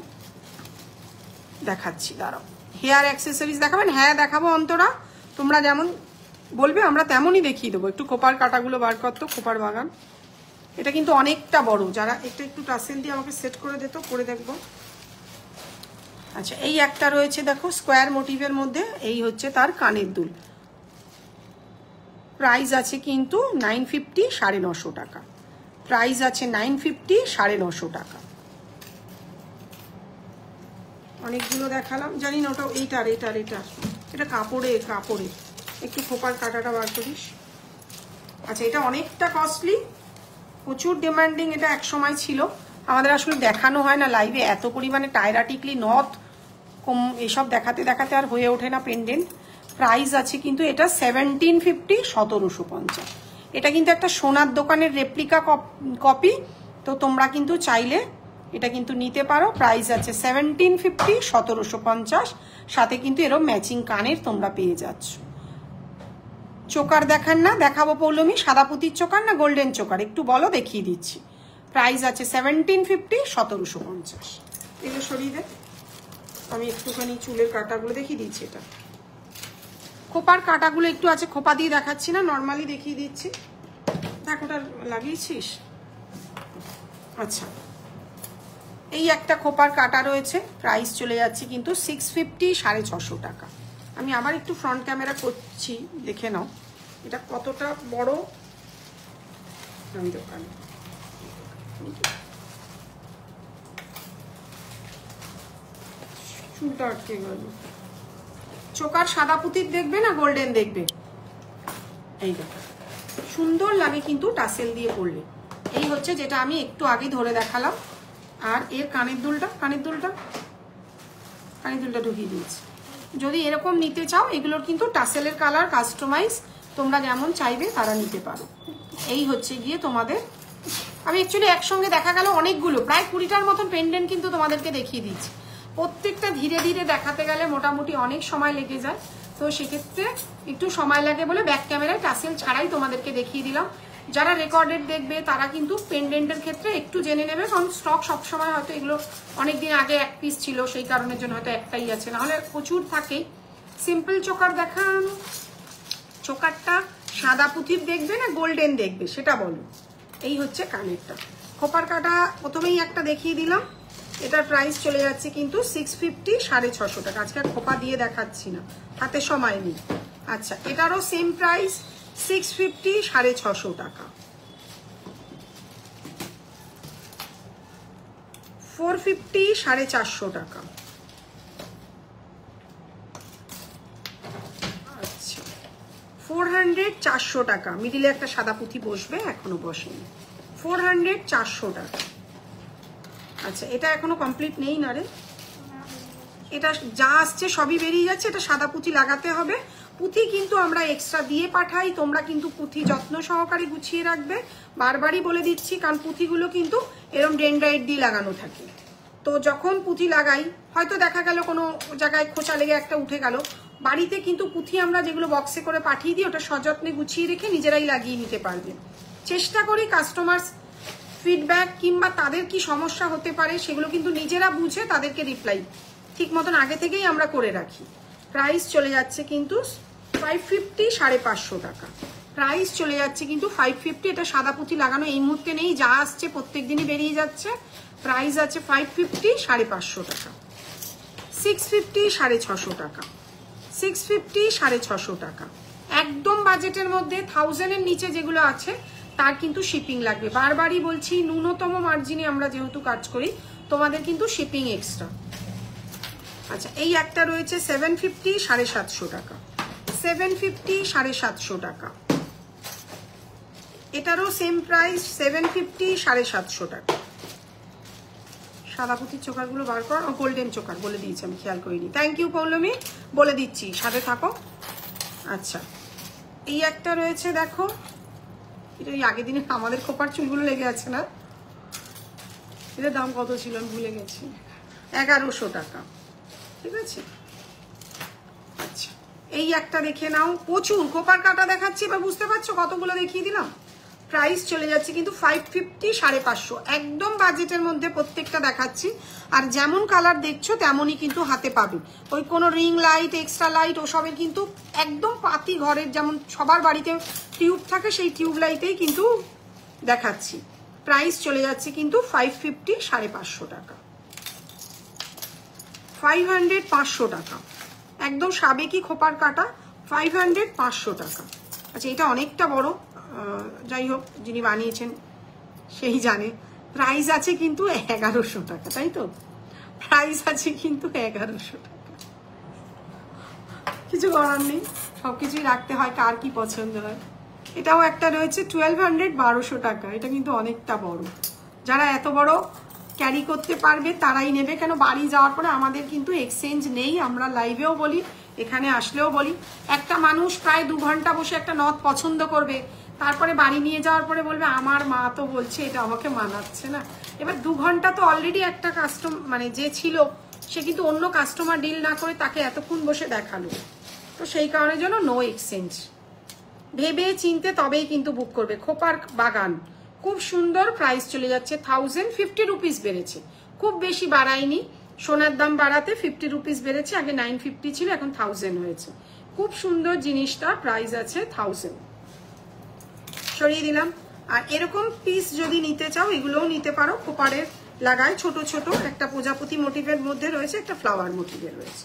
S1: দেখাচ্ছি, দাঁড়াও। হেয়ার অ্যাক্সেসরিজ দেখাবেন? হ্যাঁ দেখাবো অন্তরা, তোমরা যেমন বলবে আমরা তেমনই দেখিয়ে দেবো। একটু খোপার কাটাগুলো বার করতো, খোপার বাগান। এটা কিন্তু অনেকটা বড়, যারা একটু টাসেল দিয়ে আমাকে সেট করে দিত, করে দেখবো। আচ্ছা, এই একটা রয়েছে দেখো স্কোয়ার মোটিভের মধ্যে, এই হচ্ছে তার কানের দুল। প্রাইস আছে কিন্তু 950, 950 টাকা। প্রাইস আছে 950, 950 টাকা। অনেকগুলো দেখালাম, জানি না ওটা এইটার এটা কাপড়ের একটু খোপার কাটাটা বার করিস। আচ্ছা, এটা অনেকটা কস্টলি, প্রচুর ডিমান্ডিং। এটা এক সময় ছিল, আমাদের আসলে দেখানো হয় না লাইভে। এত পরিমাণে টায়রা টিকলি নথ কম এসব দেখাতে দেখাতে আর হয়ে ওঠে না পেন্ডেন্ট। প্রাইস আছে কিন্তু এটা 1750, 1750। এটা কিন্তু একটা সোনার দোকানের রেপ্লিকা কপি, তো তোমরা কিন্তু চাইলে এটা কিন্তু নিতে পারো। প্রাইস আছে 1750, 1750। সাথে কিন্তু এরকম ম্যাচিং কানের তোমরা পেয়ে যাচ্ছ। চোকার দেখান না? দেখাবো পৌলমী। সাদা পুঁতির চোকার না গোল্ডেন চোকার? একটু বলো, দেখিয়ে দিচ্ছি। প্রাইস আছে 1750, 1750। এগুলো সরিয়ে দে, আমি একটুখানি চুলের কাটাগুলো দেখিয়ে দিচ্ছি। এটা খোপার কাটাগুলো একটু আছে, খোপা দিয়ে দেখাচ্ছি না, নর্মালি দেখিয়ে দিচ্ছি। দেখ, ওটা লাগিয়েছিস? আচ্ছা, এই একটা খোপার কাটা রয়েছে। প্রাইস চলে যাচ্ছে কিন্তু 650, 650 টাকা। আমি আবার একটু ফ্রন্ট ক্যামেরা করছি, দেখে নাও এটা কতটা বড়। আমি দোকানে চুলটা আটকে গেল। চোকার সাদা পুঁতির দেখবে না গোল্ডেন দেখবে, এই দেখো সুন্দর লাগে কিন্তু টাসেল দিয়ে পরলে। এই হচ্ছে যেটা আমি একটু আগে ধরে দেখালাম। আর এর কানের দুলটা ঢুকিয়ে দিয়েছি। যদি এরকম নিতে চাও, এগুলোর কিন্তু টাসেলের কালার কাস্টমাইজ তোমরা যেমন চাইবে তারা নিতে পারো। এই হচ্ছে গিয়ে তোমাদের, আমি অ্যাকচুয়ালি একসঙ্গে দেখা গেল অনেকগুলো, প্রায় 20টার মতন পেন্ডেন্ট কিন্তু তোমাদেরকে দেখিয়ে দিচ্ছি। প্রত্যেকটা ধীরে ধীরে দেখাতে গেলে মোটামুটি অনেক সময় লেগে যায়, তো সেক্ষেত্রে একটু সময় লাগে বলে ব্যাক ক্যামেরায় টাসেল ছাড়াই তোমাদেরকে দেখিয়ে দিলাম। যারা রেকর্ডেড দেখবে তারা কিন্তু পেন্ডেন্টের ক্ষেত্রে একটু জেনে নেবে, কারণ স্টক সবসময় হয়তো এগুলো অনেকদিন আগে এক পিস ছিল, সেই কারণের জন্য হয়তো একটাই আছে, নাহলে প্রচুর থাকেই। সিম্পল চোকার দেখান, চোকারটা সাদা পুঁতির দেখবে না গোল্ডেন দেখবে সেটা বলো। এই হচ্ছে কানেরটা। খোপার কাটা প্রথমেই একটা দেখিয়ে দিলাম, এটার প্রাইস চলে যাচ্ছে কিন্তু 650, 650 টাকা। আজকে খোপা দিয়ে দেখাচ্ছি না, হাতে সময় নেই। আচ্ছা, এটারও সেম প্রাইস 650, 650 টাকা। 450, 450 টাকা। আচ্ছা, 400, 400 টাকা। মিডিলে একটা সাদা পুঁথি বসবে, এখনো বসেনি। 400, 400 টাকা। আচ্ছা, এটা এখনো কমপ্লিট নেই না রে, এটা যা আসছে সবই বেরিয়ে যাচ্ছে। এটা সাদা পুঁথি লাগাতে হবে। পুঁথি কিন্তু আমরা এক্সট্রা দিয়ে পাঠাই, তোমরা কিন্তু পুঁথি যত্ন সহকারে গুছিয়ে রাখবে। বারবারই বলে দিচ্ছি, কারণ পুঁথিগুলো কিন্তু এরকম ডেনড্রাইট দিয়ে লাগানো থাকে। তো যখন পুঁথি লাগাই, হয়তো দেখা গেল কোনো জায়গায় খোঁচা লেগে একটা উঠে গেল, বাড়িতে কিন্তু পুঁথি আমরা যেগুলো বক্সে করে পাঠিয়ে দিই, ওটা সযত্নে গুছিয়ে রেখে নিজেরাই লাগিয়ে নিতে পারবে। চেষ্টা করি কাস্টমার ফিডব্যাক কিংবা তাদের কি সমস্যা হতে পারে সেগুলো কিন্তু নিজেরা বুঝে তাদেরকে রিপ্লাই ঠিক মতন আগে থেকেই আমরা করে রাখি। প্রাইস চলে যাচ্ছে কিন্তু 550, 550 টাকা। প্রাইস চলে যাচ্ছে কিন্তু 550। এটা সাদা পুঁথি লাগানো এই মুহূর্তে নেই, যা আসছে প্রত্যেক দিনই বেরিয়ে যাচ্ছে। প্রাইস আছে 550, 550 টাকা। 650, 650 টাকা। 650, 650 টাকা। একদম বাজেটের মধ্যে 1000-এর নিচে যেগুলো আছে তার কিন্তু শিপিং লাগবে। বারবারই বলছি, ন্যূনতম মার্জিনে আমরা যেহেতু কাজ করি, তোমাদের কিন্তু শিপিং এক্সট্রা। আচ্ছা, এই একটা রয়েছে 750, 750 টাকা। 750, 750 টাকা। এটারও সেম প্রাইস 750, 750 টাকা। সাদা পুঁতির চোকারগুলো বার কর, গোল্ডেন চোকার বলে দিয়েছি আমি, খেয়াল করিনি। থ্যাংক ইউ পৌলমী, বলে দিচ্ছি, সাথে থাকো। আচ্ছা, এই একটা রয়েছে দেখো, এটা ওই আগের দিনে আমাদের খোপার চুলগুলো লেগে আছে না, এটার দাম কত ছিল আমি ভুলে গেছি, 1100 টাকা। ঠিক আছে। আচ্ছা, এই একটা দেখে নাও, প্রচুর খোপার কাটা দেখাচ্ছি, এবার বুঝতে পারছো কতগুলো দেখিয়ে দিলাম। প্রাইস চলে যাচ্ছে কিন্তু 550, 550। একদম বাজেটের মধ্যে প্রত্যেকটা দেখাচ্ছি। আর যেমন কালার দেখছো তেমনই কিন্তু হাতে পাবে। ওই কোনো রিং লাইট, এক্সট্রা লাইট ওসবের কিন্তু একদম পাতি ঘরের যেমন সবার বাড়িতে টিউব থাকে, সেই টিউব লাইটেই কিন্তু দেখাচ্ছি। প্রাইস চলে যাচ্ছে কিন্তু 550, 550 টাকা। 500, 500 টাকা। একদম সাবেকি খোপার কাটা, 500, 500 টাকা। আচ্ছা, এটা অনেকটা বড়, যাই হোক যিনি বানিয়েছেন সেই জানে। প্রাইস আছে কিন্তু 1100 টাকা, তাই তো? প্রাইস আছে কিন্তু 1100 টাকা। কিছু করার নেই, সবকিছুই রাখতে হয়, কার কি পছন্দ হয়। এটাও একটা রয়েছে 1200, 1200 টাকা। এটা কিন্তু অনেকটা বড়, যারা এত বড় ক্যারি করতে পারবে তারাই নেবে। কেন, বাড়ি যাওয়ার পরে আমাদের কিন্তু এক্সচেঞ্জ নেই, আমরা লাইভেও বলি, এখানে আসলেও বলি। একটা মানুষ প্রায় 2 ঘন্টা বসে একটা নথ পছন্দ করবে, তারপরে বাড়ি নিয়ে যাওয়ার পরে বলবে আমার মা তো বলছে এটা আমাকে মানাচ্ছে না। এবার 2 ঘন্টা তো অলরেডি একটা মানে যে ছিল সে কিন্তু অন্য কাস্টমার ডিল না করে তাকে এতক্ষণ বসে দেখালো, তো সেই কারণের জন্য নো এক্সচেঞ্জ। ভেবে চিনতে তবেই কিন্তু বুক করবে। খোপার বাগান খুব সুন্দর। প্রাইস চলে যাচ্ছে 1050 রুপিস বেড়েছে, খুব বেশি বাড়ায়নি। সোনার দাম বাড়াতে 50 রুপিস বেড়েছে, আগে 950 ছিল, এখন 1000 হয়েছে। খুব সুন্দর জিনিসটা, প্রাইস আছে 1000। সরিয়ে দিলাম। আর এরকম পিস যদি নিতে চাও এগুলোও নিতে পারো। খোপারের লাগায় ছোট ছোট, একটা প্রজাপতি মোটিভের মধ্যে রয়েছে, একটা ফ্লাওয়ার মোটিভের রয়েছে।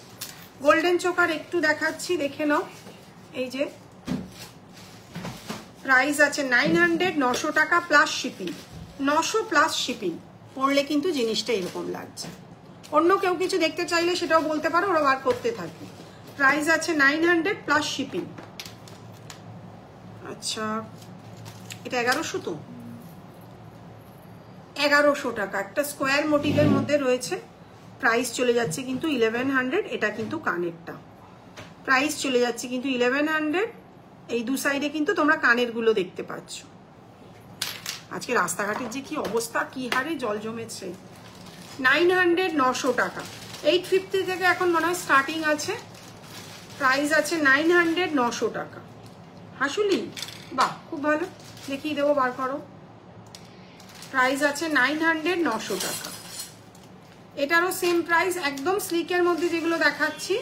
S1: গোল্ডেন চোকার একটু দেখাচ্ছি, দেখে নাও। এই যে প্রাইস আছে 900, 900 টাকা প্লাস শিপিং। 900 প্লাস শিপিং পড়লে কিন্তু জিনিসটা এরকম লাগছে। অন্য কেউ কিছু দেখতে চাইলে সেটাও বলতে পারো, ওরা বার করতে থাকবে। প্রাইস আছে 900 প্লাস শিপিং। আচ্ছা এটা 1100, তো 1100 টাকা একটা স্কোয়ার মোটিভের মধ্যে রয়েছে। প্রাইস চলে যাচ্ছে কিন্তু 1100। এটা কিন্তু কানেরটা, প্রাইস চলে যাচ্ছে কিন্তু 1100। এই দু সাইডে কিন্তু তোমরা কানের গুলো দেখতে পাচ্ছ। আজকে রাস্তাঘাটের যে কি অবস্থা, কি হারে জল জমেছে। 900, 900 টাকা। 850 থেকে এখন মনে হয় স্টার্টিং আছে। প্রাইস আছে 900, 900 টাকা। হাসুলি, বাহ খুব ভালো, দেখিয়ে দেবো, বার করো। প্রাইস আছে 900, 900 টাকা। এটারও সেম প্রাইস, একদম স্লিকের মধ্যে যেগুলো দেখাচ্ছি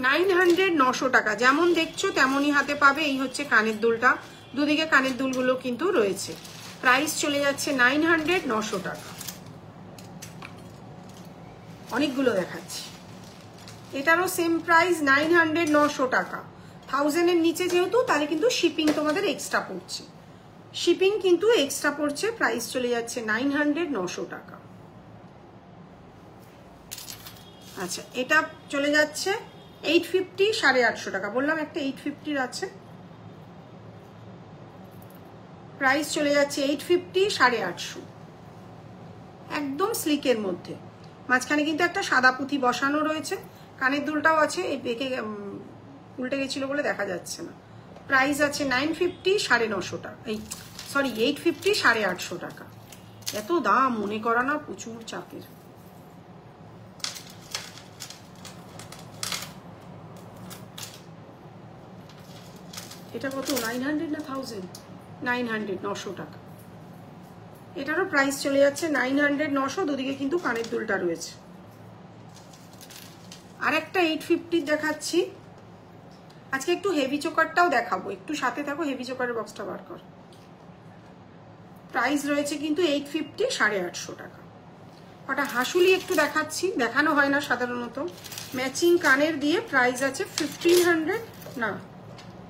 S1: 900, 900 টাকা। যেমন দেখছো তেমনই হাতে পাবে। এই হচ্ছে কানের দুলটা, দুদিকে কানের দুলগুলো কিন্তু রয়েছে। প্রাইস চলে যাচ্ছে 900, 900 টাকা। অনেকগুলো দেখাচ্ছি। এটারও সেম প্রাইস 900, 900 টাকা। 1000 এর নিচে যেহেতু, তাহলে কিন্তু শিপিং তোমাদের এক্সট্রা পড়ছে, শিপিং কিন্তু এক্সট্রা পড়ছে। প্রাইস চলে যাচ্ছে 900, 900 টাকা। আচ্ছা এটা চলে যাচ্ছে 850, 850 টাকা। বললাম একটা 850 আছে। প্রাইস চলে যাচ্ছে 850, 850। একদম স্লিকের মধ্যে, মাঝখানে কিন্তু একটা সাদা পুঁথি বসানো রয়েছে। কানের দুলটাও আছে, এই বেঁকে উল্টে গেছিল বলে দেখা যাচ্ছে না। প্রাইস আছে 950, 950 টাকা। এই সরি 850, 850 টাকা। এত দাম মনে করা না প্রচুর চাপের। এটা কত, 900 না 1000? 900, 900 টাকা। এটারও প্রাইস চলে যাচ্ছে 900, 900। দুদিকে কিন্তু কানের দুলটা রয়েছে। আর একটা 850 দেখাচ্ছি। আজকে একটু হেভি চোকারটাও দেখাবো, একটু সাথে থাকো। হেভি চোকারের বক্সটা বার কর। প্রাইস রয়েছে কিন্তু 850, 850 টাকা। ওটা হাসুলি একটু দেখাচ্ছি, দেখানো হয় না সাধারণত। ম্যাচিং কানের দিয়ে প্রাইস আছে 1500, না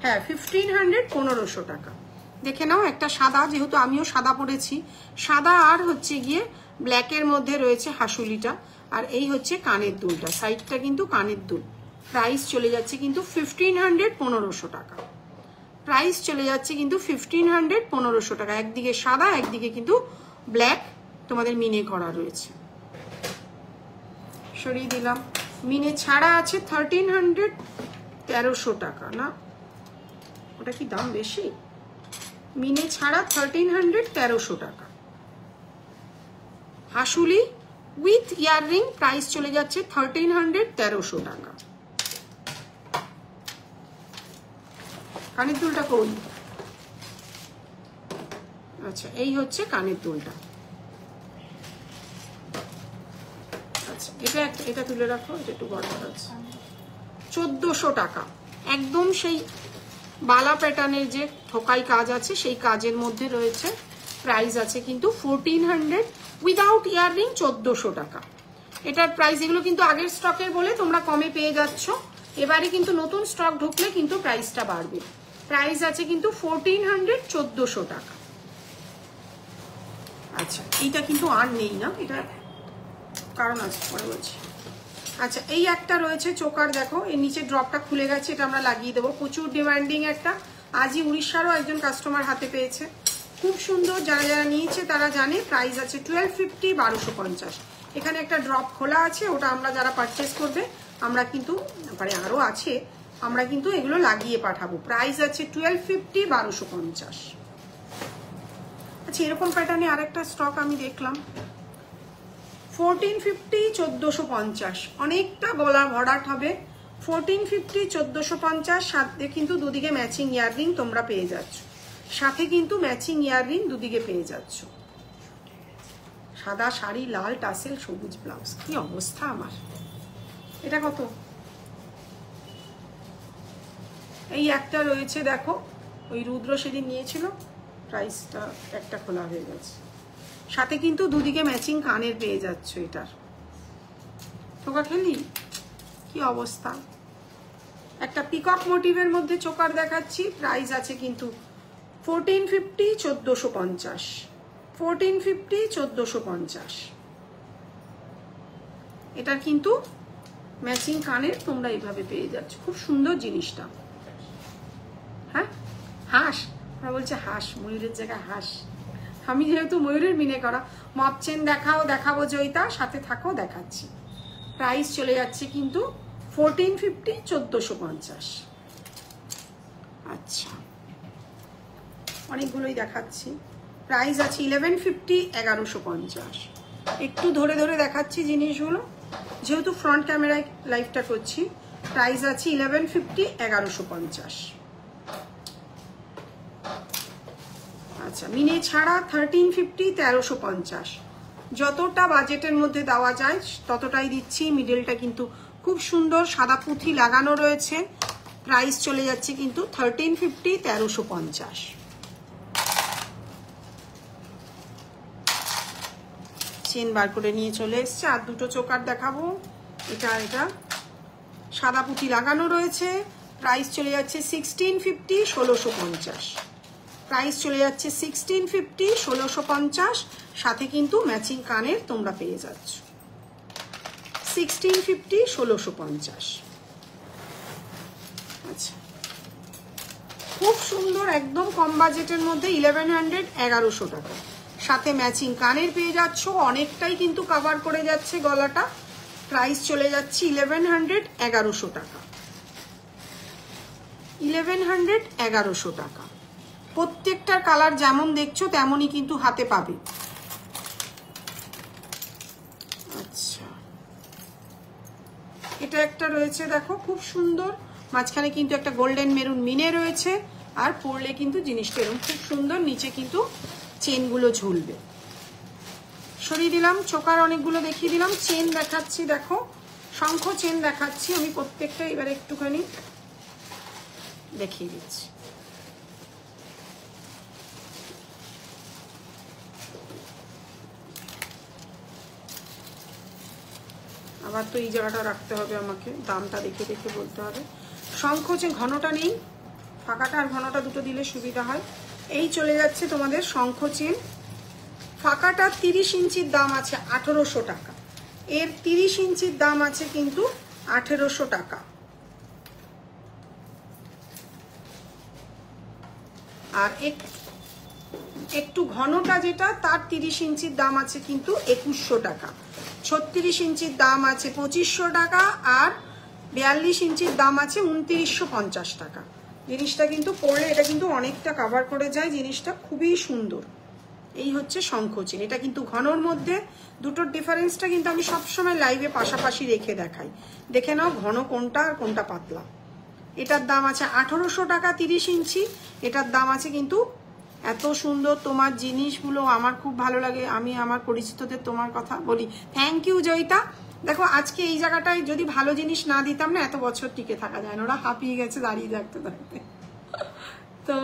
S1: হ্যাঁ 1500, 1500 টাকা। দেখে নাও, একটা সাদা, যেহেতু আমিও সাদা পরেছি, সাদা আর হচ্ছে গিয়ে ব্ল্যাকের মধ্যে রয়েছে হাসুলিটা। আর এই হচ্ছে কানের দুলটা, সাইডটা কিন্তু কানের দুল। প্রাইস চলে যাচ্ছে কিন্তু 1500, 1500 টাকা। প্রাইস চলে যাচ্ছে কিন্তু 1500, 1500 টাকা। একদিকে সাদা, একদিকে কিন্তু ব্ল্যাক তোমাদের মিনে করা রয়েছে। সরিয়ে দিলাম। মিনে ছাড়া আছে 1300, 1300 টাকা। না ওটা কি দাম বেশি? মিনে ছাড়া 1300, 1300 টাকা। হাসুলি উইথ ইয়াররিং প্রাইস চলে যাচ্ছে 1300, 1300 টাকা। কানের দুলটা কই? আচ্ছা এই হচ্ছে কানের দুলটা। আচ্ছা এটা তুলে রাখো, এটা একটু বড় আছে। 1400 টাকা। একদম সেই বালা প্যাটার্নের যে ঠোকাই কাজ আছে সেই কাজের মধ্যে রয়েছে। প্রাইস আছে কিন্তু 1400 উইদাউট ইয়াররিং 1400 টাকা। এটার প্রাইস, এগুলো কিন্তু আগের স্টকের বলে তোমরা কমে পেয়ে যাচ্ছ। এবারে কিন্তু নতুন স্টক ঢুকলে কিন্তু প্রাইসটা বাড়বে। প্রাইস আছে কিন্তু 1400, 1400 টাকা। আচ্ছা এইটা কিন্তু আর নেই না, এটা কারণ আছে পরে বলছি। আচ্ছা এই একটা রয়েছে চোকার, দেখো এর নিচে ড্রপটা খুলে গেছে, এটা আমরা লাগিয়ে দেবো। প্রচুর ডিমান্ডিং একটা, আজই উড়িষ্যারও একজন কাস্টমার হাতে পেয়েছে, খুব সুন্দর। যারা যারা নিয়েছে তারা জানে। প্রাইস আছে 1250, 1250। এখানে একটা ড্রপ খোলা আছে, ওটা আমরা যারা পারচেস করবে আমরা কিন্তু মানে আরও আছে, আমরা কিন্তু এগুলো লাগিয়ে পাঠাবো। প্রাইস আছে 1250, 1250। আচ্ছা এরকম প্যাটার্নে আরেকটা স্টক আমি দেখলাম 1450, 1450। অনেকটা গলা ভরাট হবে। 1450, 1450। সাথে কিন্তু দুদিকে ম্যাচিং ইয়াররিং তোমরা পেয়ে যাচ্ছ, সাথে কিন্তু ম্যাচিং ইয়াররিং দুদিকে পেয়ে যাচ্ছ। সাদা শাড়ি, লাল টাসেল, সবুজ ব্লাউজ, কি অবস্থা আমার। এটা কত? এই একটা রয়েছে দেখো, ওই রুদ্র সেদিন নিয়েছিল, প্রাইসটা একটা খোলা হয়ে গেছে। সাথে কিন্তু দুদিকে ম্যাচিং কানের পেয়ে যাচ্ছ। এটার চোকা খেলি কি অবস্থা। একটা পিকক মোটিভের মধ্যে চোকার দেখাচ্ছি। প্রাইস আছে কিন্তু 1450, 1450। 1450, 1450। এটার কিন্তু ম্যাচিং কানের তোমরা এইভাবে পেয়ে যাচ্ছ, খুব সুন্দর জিনিসটা। হ্যাঁ, হাঁস, ওরা বলছে হাঁস, ময়ূরের জায়গায় হাঁস। আমি যেহেতু ময়ূরের মিনে করা। মপ চেন দেখাবো জয়িতা, সাথে থাকো, দেখাচ্ছি। প্রাইস চলে যাচ্ছে কিন্তু 1450, 1450। আচ্ছা, অনেকগুলোই দেখাচ্ছি। প্রাইস আছে 1150, 1150। একটু ধরে ধরে দেখাচ্ছি জিনিসগুলো, যেহেতু ফ্রন্ট ক্যামেরায় লাইভটা করছি। প্রাইস আছে 1150, 1150। আচ্ছা, মিনে ছাড়া 1350, 1350। যতটা বাজেটের মধ্যে দেওয়া যায় ততটাই দিচ্ছি। মিডলটা কিন্তু খুব সুন্দর সাদা পুঁথি লাগানো রয়েছে। প্রাইস চলে যাচ্ছে কিন্তু 1350, 1350। চেন বার করে নিয়ে চলে এসছে। আর দুটো চোকার দেখাবো, এটা সাদা পুঁথি লাগানো রয়েছে। প্রাইস চলে যাচ্ছে 1650, 1650। প্রাইস চলে যাচ্ছে 1650, 1650। সাথে কিন্তু ম্যাচিং কানের তোমরা পেয়ে যাচ্ছ। 1650, 1650। আচ্ছা, খুব সুন্দর, একদম কম বাজেটের মধ্যে 1100, 1100 টাকা। সাথে ম্যাচিং কানের পেয়ে যাচ্ছ। অনেকটাই কিন্তু কভার করে যাচ্ছে গলাটা। প্রাইস চলে যাচ্ছে 1100, 1100 টাকা। 1100, 1100 টাকা। প্রত্যেকটার কালার যেমন দেখছো তেমনই কিন্তু হাতে পাবে। আচ্ছা, এটা একটা রয়েছে, দেখো খুব সুন্দর। মাঝখানে কিন্তু একটা গোল্ডেন মেরুন মিনে রয়েছে। আর পরলে কিন্তু জিনিসটা এরকম খুব সুন্দর, নিচে কিন্তু চেনগুলো ঝুলবে। সরিয়ে দিলাম, চোকার অনেকগুলো দেখিয়ে দিলাম। চেন দেখাচ্ছি, দেখো শঙ্খ চেন দেখাচ্ছি আমি প্রত্যেকটা। এবার একটুখানি দেখিয়ে দিচ্ছি। আবার তো এই জায়গাটা রাখতে হবে আমাকে, দামটা দেখে দেখে বলতে হবে। শঙ্খ চেন ঘনটা নেই, ফাঁকাটা আর ঘনটা দুটো দিলে সুবিধা হয়। এই চলে যাচ্ছে তোমাদের শঙ্খ চেন। ফাঁকাটা 30 ইঞ্চির দাম আছে 1800 টাকা। এর 30 ইঞ্চির দাম আছে কিন্তু 1800 টাকা। আর একটু ঘনটা যেটা, তার 30 ইঞ্চির দাম আছে কিন্তু 2100 টাকা। 36 ইঞ্চির দাম আছে 2500 টাকা। আর 42 ইঞ্চির দাম আছে 2950 টাকা। জিনিসটা কিন্তু পরলে এটা কিন্তু অনেকটা কভার করে যায়, জিনিসটা খুবই সুন্দর। এই হচ্ছে শঙ্খ চেন। এটা কিন্তু ঘনর মধ্যে, দুটোর ডিফারেন্সটা কিন্তু আমি সবসময় লাইভে পাশাপাশি রেখে দেখাই। দেখে নাও ঘন কোনটা আর কোনটা পাতলা। এটার দাম আছে 1800 টাকা 30 ইঞ্চি। এটার দাম আছে কিন্তু, এত সুন্দর তোমার জিনিসগুলো আমার খুব ভালো লাগে। আমি আমার পরিচিতদের তোমার কথা বলি। Thank you Joyita. দেখো আজকে এই জায়গাটায় যদি ভালো জিনিস না দিতাম না, এত বছর টিকে থাকা যায় না। ওরা হাঁপিয়ে গেছে দাঁড়িয়ে থাকতে থাকতে। তো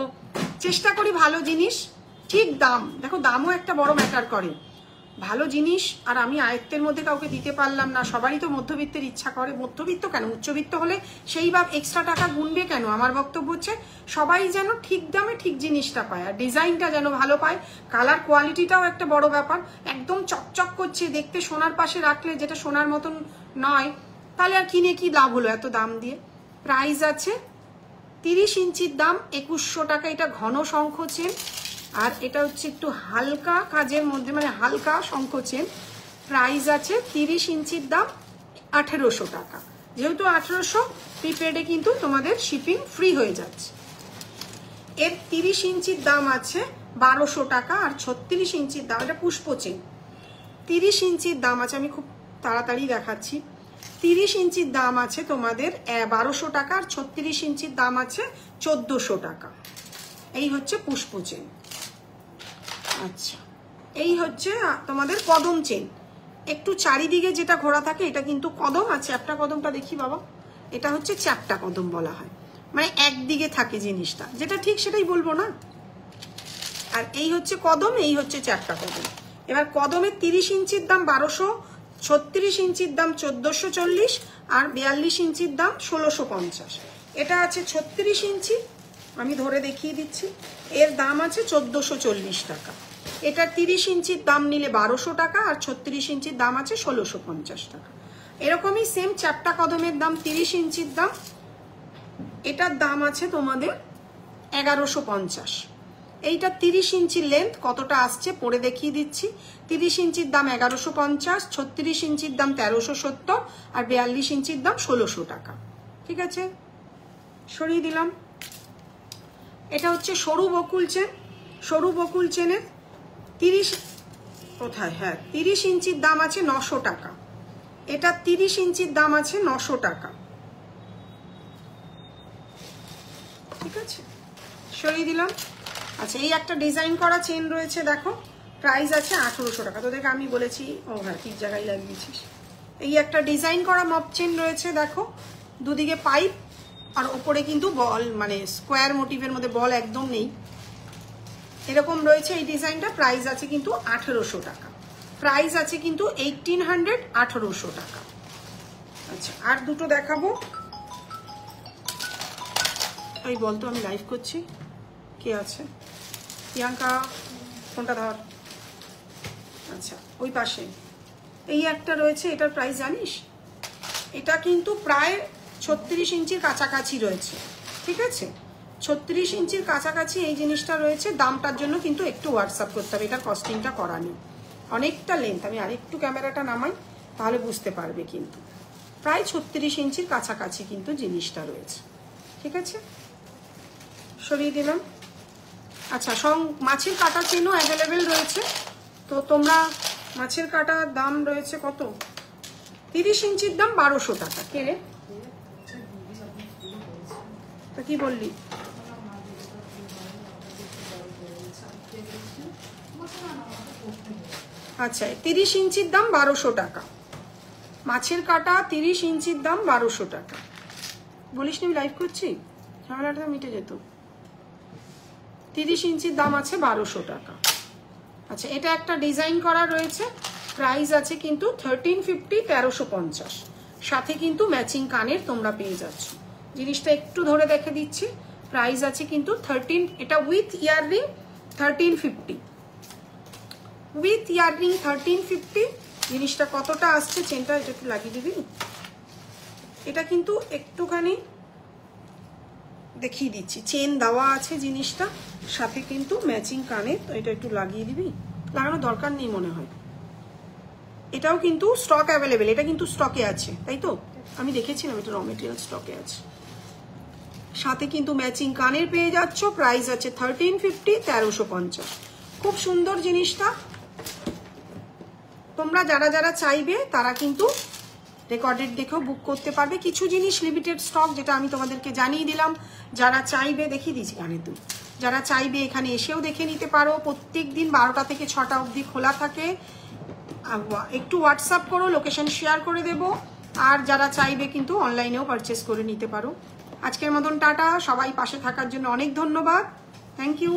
S1: চেষ্টা করি ভালো জিনিস, ঠিক দাম। দেখো দামও একটা বড় ম্যাটার করে। ভালো জিনিস আর আমি আয়ত্তের মধ্যে কাউকে দিতে পারলাম না। সবারই তো মধ্যবিত্তের ইচ্ছা করে। মধ্যবিত্ত কেন, উচ্চবিত্ত হলে সেই বা এক্সট্রা টাকা গুনবে কেন? আমার বক্তব্য হচ্ছে সবাই যেন ঠিক দামে ঠিক জিনিসটা পায়, আর ডিজাইনটা যেন ভালো পায়। কালার কোয়ালিটিটাও একটা বড় ব্যাপার। একদম চকচক করছে দেখতে, সোনার পাশে রাখলে যেটা সোনার মতন নয়, তাহলে আর কিনে কি লাভ হলো এত দাম দিয়ে। প্রাইস আছে 30 ইঞ্চির দাম 2100 টাকা। এটা ঘন শঙ্খ চেন। আর এটা হচ্ছে একটু হালকা কাজের মধ্যে, মানে হালকা শঙ্খ চেন। প্রাইস আছে 30 ইঞ্চির দাম 1800 টাকা। যেহেতু 1800, প্রিপেডে কিন্তু তোমাদের শিপিং ফ্রি হয়ে যাচ্ছে। এর 30 ইঞ্চির দাম আছে 1200 টাকা। আর 36 ইঞ্চির দাম, এটা পুষ্প চেন। 30 ইঞ্চির দাম আছে, আমি খুব তাড়াতাড়ি দেখাচ্ছি। 30 ইঞ্চির দাম আছে তোমাদের 1200 টাকা। আর 36 ইঞ্চির দাম আছে 1400 টাকা। এই হচ্ছে পুষ্প চেন। আচ্ছা, এই হচ্ছে তোমাদের কদম চেন। একটু চারিদিকে যেটা ঘোরা থাকে এটা কিন্তু কদম। আর চ্যাপ্টা কদমটা দেখি বাবা, এটা হচ্ছে চ্যাপ্টা কদম বলা হয়, মানে একদিকে থাকে জিনিসটা। যেটা ঠিক সেটাই বলবো না। আর এই হচ্ছে কদম, এই হচ্ছে চ্যাপ্টা কদম। এবার কদমের 30 ইঞ্চির দাম 1200, 36 ইঞ্চির দাম 1440, আর 42 ইঞ্চির দাম 1650। এটা আছে 36 ইঞ্চি, আমি ধরে দেখিয়ে দিচ্ছি। এর দাম আছে 1440 টাকা। এটা 30 ইঞ্চির দাম নিলে 1200 টাকা। আর 36 ইঞ্চির দাম আছে 1650 টাকা। এরকমই সেম চ্যাপ্টা কদমের দাম 30 ইঞ্চির দাম, এটার দাম আছে তোমাদের 1150। এইটা 30 ইঞ্চির লেন্থ কতটা আসছে পরে দেখিয়ে দিচ্ছি। 30 ইঞ্চির দাম 1150, 36 ইঞ্চির দাম 1370, আর 42 ইঞ্চির দাম 1600 টাকা। ঠিক আছে, সরিয়ে দিলাম। এটা হচ্ছে সরু বকুল চেন, সরু বকুল চেনের 30 কোথায়, হ্যাঁ 30 ইঞ্চির দাম আছে 900 টাকা, এটা 30 ইঞ্চির দাম আছে 900 টাকা। ঠিক আছে, সরিয়ে দিলাম। আচ্ছা, এই একটা ডিজাইন করা চেন রয়েছে, দেখো প্রাইস আছে 1800 টাকা। তোদেরকে আমি বলেছি, ও হ্যাঁ ঠিক জায়গায় লাগিয়েছিস। এই একটা ডিজাইন করা মপ চেন রয়েছে, দেখো দুদিকে পাইপ আর ওপরে কিন্তু বল, মানে স্কোয়ার মোটিভের মধ্যে বল একদম নেই, এরকম রয়েছে এই ডিজাইনটা। প্রাইস আছে কিন্তু 1800 টাকা, প্রাইস আছে কিন্তু 1800, 1800 টাকা। আচ্ছা, আর দুটো দেখাবো। এই বলতো আমি লাইভ করছি, কে আছে? প্রিয়াঙ্কা, ফোনটা ধর। আচ্ছা, ওই পাশে এই একটা রয়েছে, এটার প্রাইস জানিস? এটা কিন্তু প্রায় 36 ইঞ্চির কাছাকাছি রয়েছে। ঠিক আছে, 36 ইঞ্চির কাছাকাছি এই জিনিসটা রয়েছে। দামটার জন্য কিন্তু একটু হোয়াটসঅ্যাপ করতে হবে, এটার কস্টিংটা করা নেই, অনেকটা লেন্থ। আমি আরেকটু ক্যামেরাটা নামাই তাহলে বুঝতে পারবে। কিন্তু প্রায় 36 ইঞ্চির কাছাকাছি কিন্তু জিনিসটা রয়েছে। ঠিক আছে, সরিয়ে দিলাম। আচ্ছা, মাছের কাটা চেনও অ্যাভেলেবেল রয়েছে। তো তোমরা মাছের কাটার দাম রয়েছে কত? 30 ইঞ্চির দাম 1200 টাকা। কে রে, তা কি বললি? আচ্ছা, 30 ইঞ্চির দাম 1200 টাকা, মাছের কাটা 30 ইঞ্চির দাম 1200 টাকা। বলিস না আমি লাইভ করছি, ঝামেলাটা মিটে যেত। 30 ইঞ্চির দাম আছে 1200 টাকা। আচ্ছা, এটা একটা ডিজাইন করা রয়েছে, প্রাইস আছে কিন্তু 1350, 1350, সাথে কিন্তু ম্যাচিং কানের তোমরা পেয়ে যাচ্ছ। জিনিসটা একটু ধরে দেখে দিচ্ছি, প্রাইস আছে কিন্তু 13, এটা উইথ ইয়াররিং 1350, উইথ ইয়াররিং 1350। জিনিসটা কতটা আসছে, চেনটা এটা একটু লাগিয়ে দিবি, এটা কিন্তু একটুখানি দেখিয়ে দিচ্ছি। চেন দেওয়া আছে জিনিসটা, সাথে কিন্তু ম্যাচিং কানে, তো এটা একটু লাগিয়ে দিবি, লাগানোর দরকার নেই মনে হয়। এটাও কিন্তু স্টক অ্যাভেলেবেল, এটা কিন্তু স্টকে আছে, তাই তো? আমি দেখেছিলাম এটা র মেটেরিয়াল স্টকে আছে। সাথে কিন্তু ম্যাচিং কানের পেয়ে যাচ্ছ, প্রাইস আছে 1350, 1350। খুব সুন্দর জিনিসটা। তোমরা যারা যারা চাইবে তারা কিন্তু রেকর্ডেড দেখেও বুক করতে পারবে। কিছু জিনিস লিমিটেড স্টক, যেটা আমি তোমাদেরকে জানিয়ে দিলাম। যারা চাইবে, দেখিয়ে দিয়েছি কানের দুল, যারা চাইবে এখানে এসেও দেখে নিতে পারো। প্রত্যেক দিন 12টা থেকে 6টা অবধি খোলা থাকে। একটু হোয়াটসঅ্যাপ করো, লোকেশন শেয়ার করে দেব। আর যারা চাইবে কিন্তু অনলাইনেও পারচেস করে নিতে পারো। আজকের মতন টাটা, সবাই পাশে থাকার জন্য অনেক ধন্যবাদ, থ্যাংক ইউ।